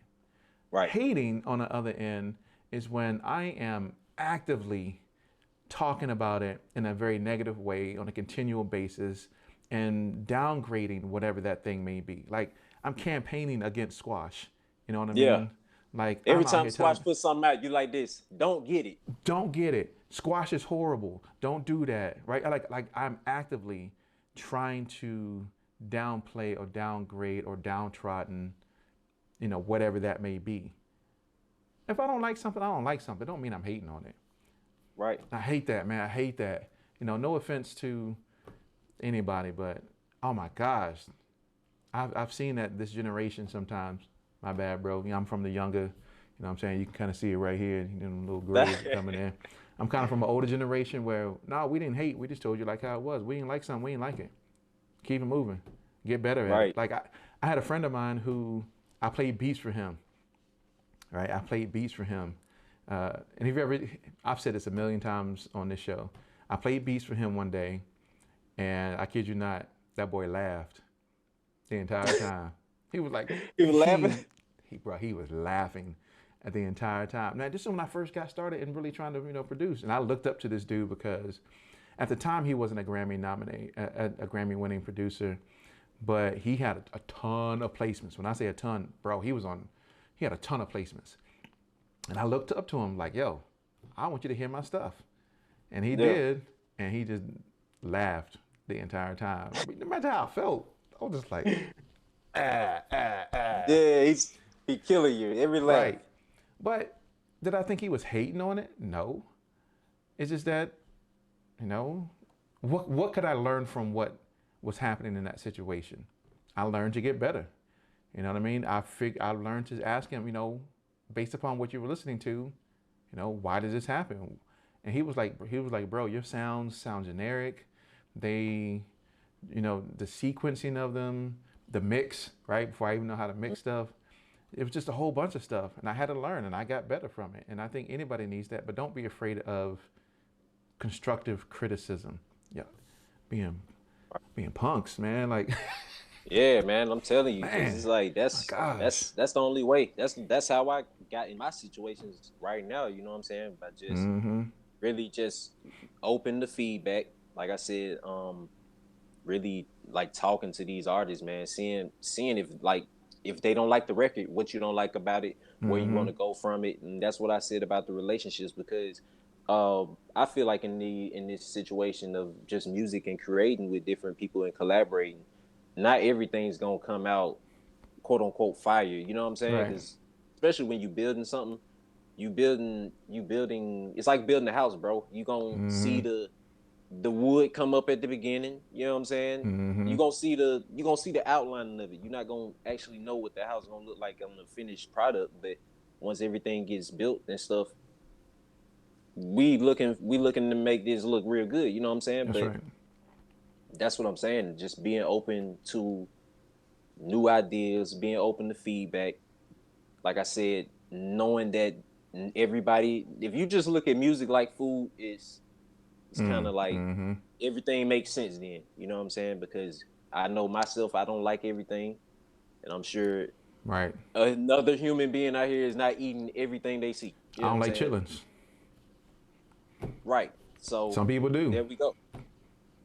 Right. Hating on the other end is when I am actively talking about it in a very negative way on a continual basis and downgrading whatever that thing may be. Like I'm campaigning against squash. You know what I Yeah. mean? Like Every I'm out time here Squash telling, puts something out, you like this. Don't get it. don't get it. Squash is horrible. Don't do that. Right? Like I'm actively trying to downplay or downgrade or downtrodden, you know, whatever that may be. If I don't like something, I don't like something. It don't mean I'm hating on it. Right. I hate that, man. I hate that. You know, no offense to anybody, but oh my gosh, I've seen that this generation sometimes. My bad, bro. You know, I'm from the younger, you know what I'm saying? You can kind of see it right here, you know, little grays coming in. I'm kind of from an older generation where, no, we didn't hate. We just told you like how it was. We didn't like something. We didn't like it. Keep it moving. Get better at it. Right. Like I had a friend of mine who I played beats for him, right? I played beats for him. And if you ever, I've said this a million times on this show. I played beats for him one day, and I kid you not, that boy laughed the entire time. He was like, He was laughing. he was laughing at the entire time. Now, this is when I first got started and really trying to, you know, produce. And I looked up to this dude because at the time he wasn't a Grammy nominee, a Grammy winning producer, but he had a ton of placements. When I say a ton, bro, he had a ton of placements. And I looked up to him like, yo, I want you to hear my stuff. And he Yeah. did, and he just laughed the entire time. I mean, no matter how I felt, I was just like, ah. Yeah, he killing you every laugh. Right. But did I think he was hating on it? No. It's just that, you know, what could I learn from what was happening in that situation? I learned to get better. You know what I mean? I learned to ask him, you know, based upon what you were listening to, you know, why does this happen? And he was like, bro, your sounds sound generic. They, you know, the sequencing of them, the mix, right? Before I even know how to mix stuff, it was just a whole bunch of stuff. And I had to learn and I got better from it. And I think anybody needs that, but don't be afraid of constructive criticism. Yeah. Being punks, man. Like, Yeah, man, I'm telling you, because it's man, like my gosh. that's the only way. That's how I got in my situations right now. You know what I'm saying? By just Mm-hmm. really just open the feedback. Like I said, really like talking to these artists, man, seeing if they don't like the record, what you don't like about it, where you Mm-hmm. want to go from it, and that's what I said about the relationships because I feel like in this situation of just music and creating with different people and collaborating, not everything's gonna come out quote unquote fire. You know what I'm saying? Right. Because especially when you building something, you building. It's like building a house, bro. You gonna see Mm-hmm. the wood come up at the beginning. You know what I'm saying? Mm-hmm. You gonna see the outline of it. You're not gonna actually know what the house is gonna look like on the finished product. But once everything gets built and stuff, we looking to make this look real good. You know what I'm saying? That's But right. that's what I'm saying. Just being open to new ideas, being open to feedback. Like I said, knowing that everybody, if you just look at music like food, it's kind of like Mm-hmm. everything makes sense then. You know what I'm saying? Because I know myself, I don't like everything, and I'm sure Right. another human being out here is not eating everything they see. You I know what don't I'm like saying? chitlins. Right. So Some people do. there we go.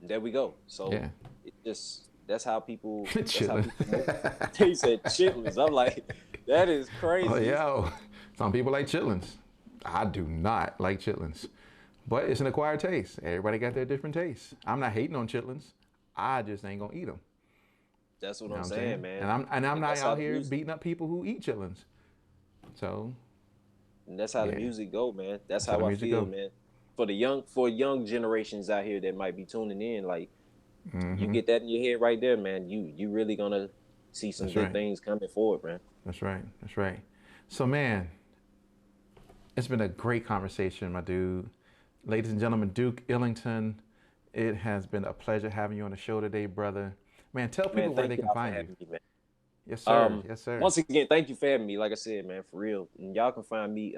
There we go. So Yeah. it just that's how people Chitlin. move. They said chitlins. I'm like, that is crazy. Oh, yo. Some people like chitlins. I do not like chitlins. But it's an acquired taste. Everybody got their different tastes. I'm not hating on chitlins. I just ain't gonna eat them. That's what You know I'm what I'm saying, saying? man. And I'm not That's how out the here music. beating up people who eat chitlins. So And that's how the yeah, music go, man. That's that's how the how I music feel, go. man. For young generations out here that might be tuning in, like you Mm-hmm. get that in your head right there, man. You really gonna see some That's good right. things coming forward, man. That's right. That's right. So man, it's been a great conversation, my dude. Ladies and gentlemen, Duke Illington, it has been a pleasure having you on the show today, brother. Man, tell Man, people where thank they can y'all for find you. having me, man. Yes, sir. Yes, sir. Once again, thank you for having me. Like I said, man, for real. And y'all can find me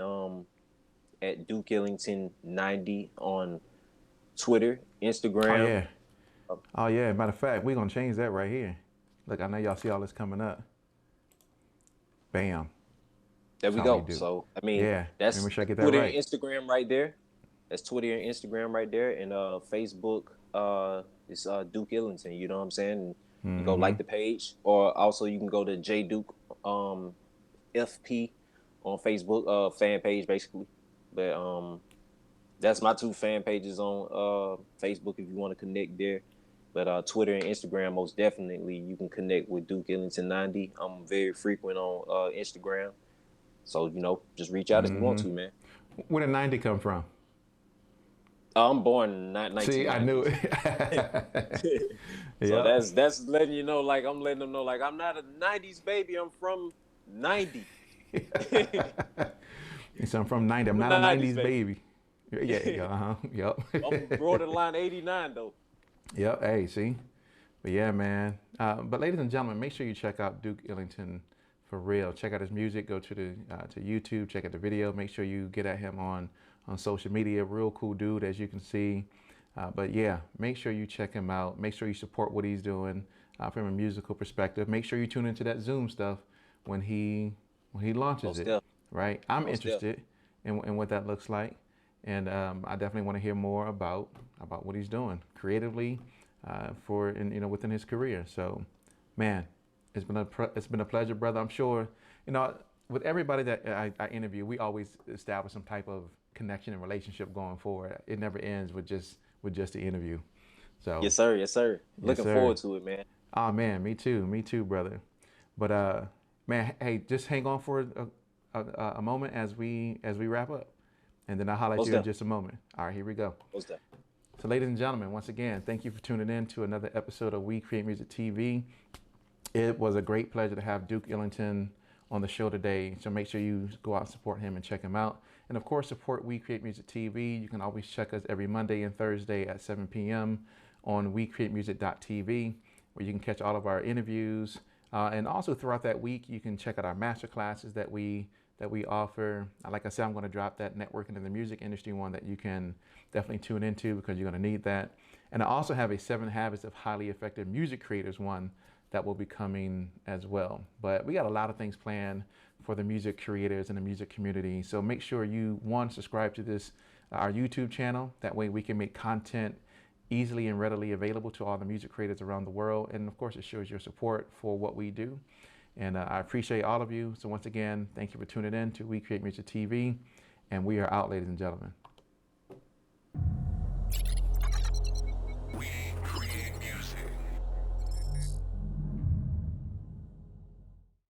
at Duke Illington 90 on Twitter, Oh Instagram. yeah. Uh, Oh yeah. Matter of fact, we're gonna change that right here. Look, I know y'all see all this coming up. Bam. there That's we how we go. do. So I mean, Yeah. Let me that's make sure I get that Twitter and right. Instagram right there. That's Twitter and Instagram right there, and Facebook is Duke Illington. You know what I'm saying? And you go Mm-hmm. like the page, or also you can go to J Duke FP on Facebook fan page basically. But that's my two fan pages on Facebook if you want to connect there. But Twitter and Instagram, most definitely, you can connect with Duke Illington 90. I'm very frequent on Instagram. So, just reach out if you want Mm-hmm. to, man. Where did 90 come from? I'm born in See, I knew 1990. it. So Yep. that's letting you know, like, I'm letting them know, like, I'm not a 90s baby. I'm from 90. So I'm from 90. I'm I'm a not a 90s 90s baby. baby. Yeah, yeah, uh-huh. I'm Yep. borderline 89, though. Yep. Hey, see? But yeah, man. But ladies and gentlemen, make sure you check out Duke Illington for real. Check out his music. Go to to YouTube. Check out the video. Make sure you get at him on social media. Real cool dude, as you can see. But yeah, make sure you check him out. Make sure you support what he's doing from a musical perspective. Make sure you tune into that Zoom stuff when he launches Most it. definitely. Right? I'm Most definitely. interested in what that looks like, and I definitely want to hear more about what he's doing creatively within his career. So, man, it's been a pleasure, brother. I'm sure with everybody that I interview, we always establish some type of connection and relationship going forward. It never ends with just the interview. So, Yes, sir. Yes, sir. yes, Looking sir. forward to it, man. Oh man, me too, brother. But man, hey, just hang on for a moment as we wrap up, and then I'll holler at Most you in definitely. just a moment. All right, here we go. Most definitely. So, ladies and gentlemen, once again, thank you for tuning in to another episode of We Create Music TV. It was a great pleasure to have Duke Illington on the show today. So make sure you go out and support him and check him out. And of course, support We Create Music TV. You can always check us every Monday and Thursday at 7 p.m. on WeCreateMusic.tv, where you can catch all of our interviews. And also throughout that week, you can check out our master classes that we offer. Like I said, I'm going to drop that networking in the music industry one that you can definitely tune into because you're going to need that. And I also have a 7 Habits of Highly Effective Music Creators one that will be coming as well. But we got a lot of things planned for the music creators and the music community. So make sure you, one, subscribe to this, our YouTube channel. That way we can make content easily and readily available to all the music creators around the world. And of course, it shows your support for what we do. And I appreciate all of you. So once again, thank you for tuning in to We Create Music TV. And we are out, ladies and gentlemen.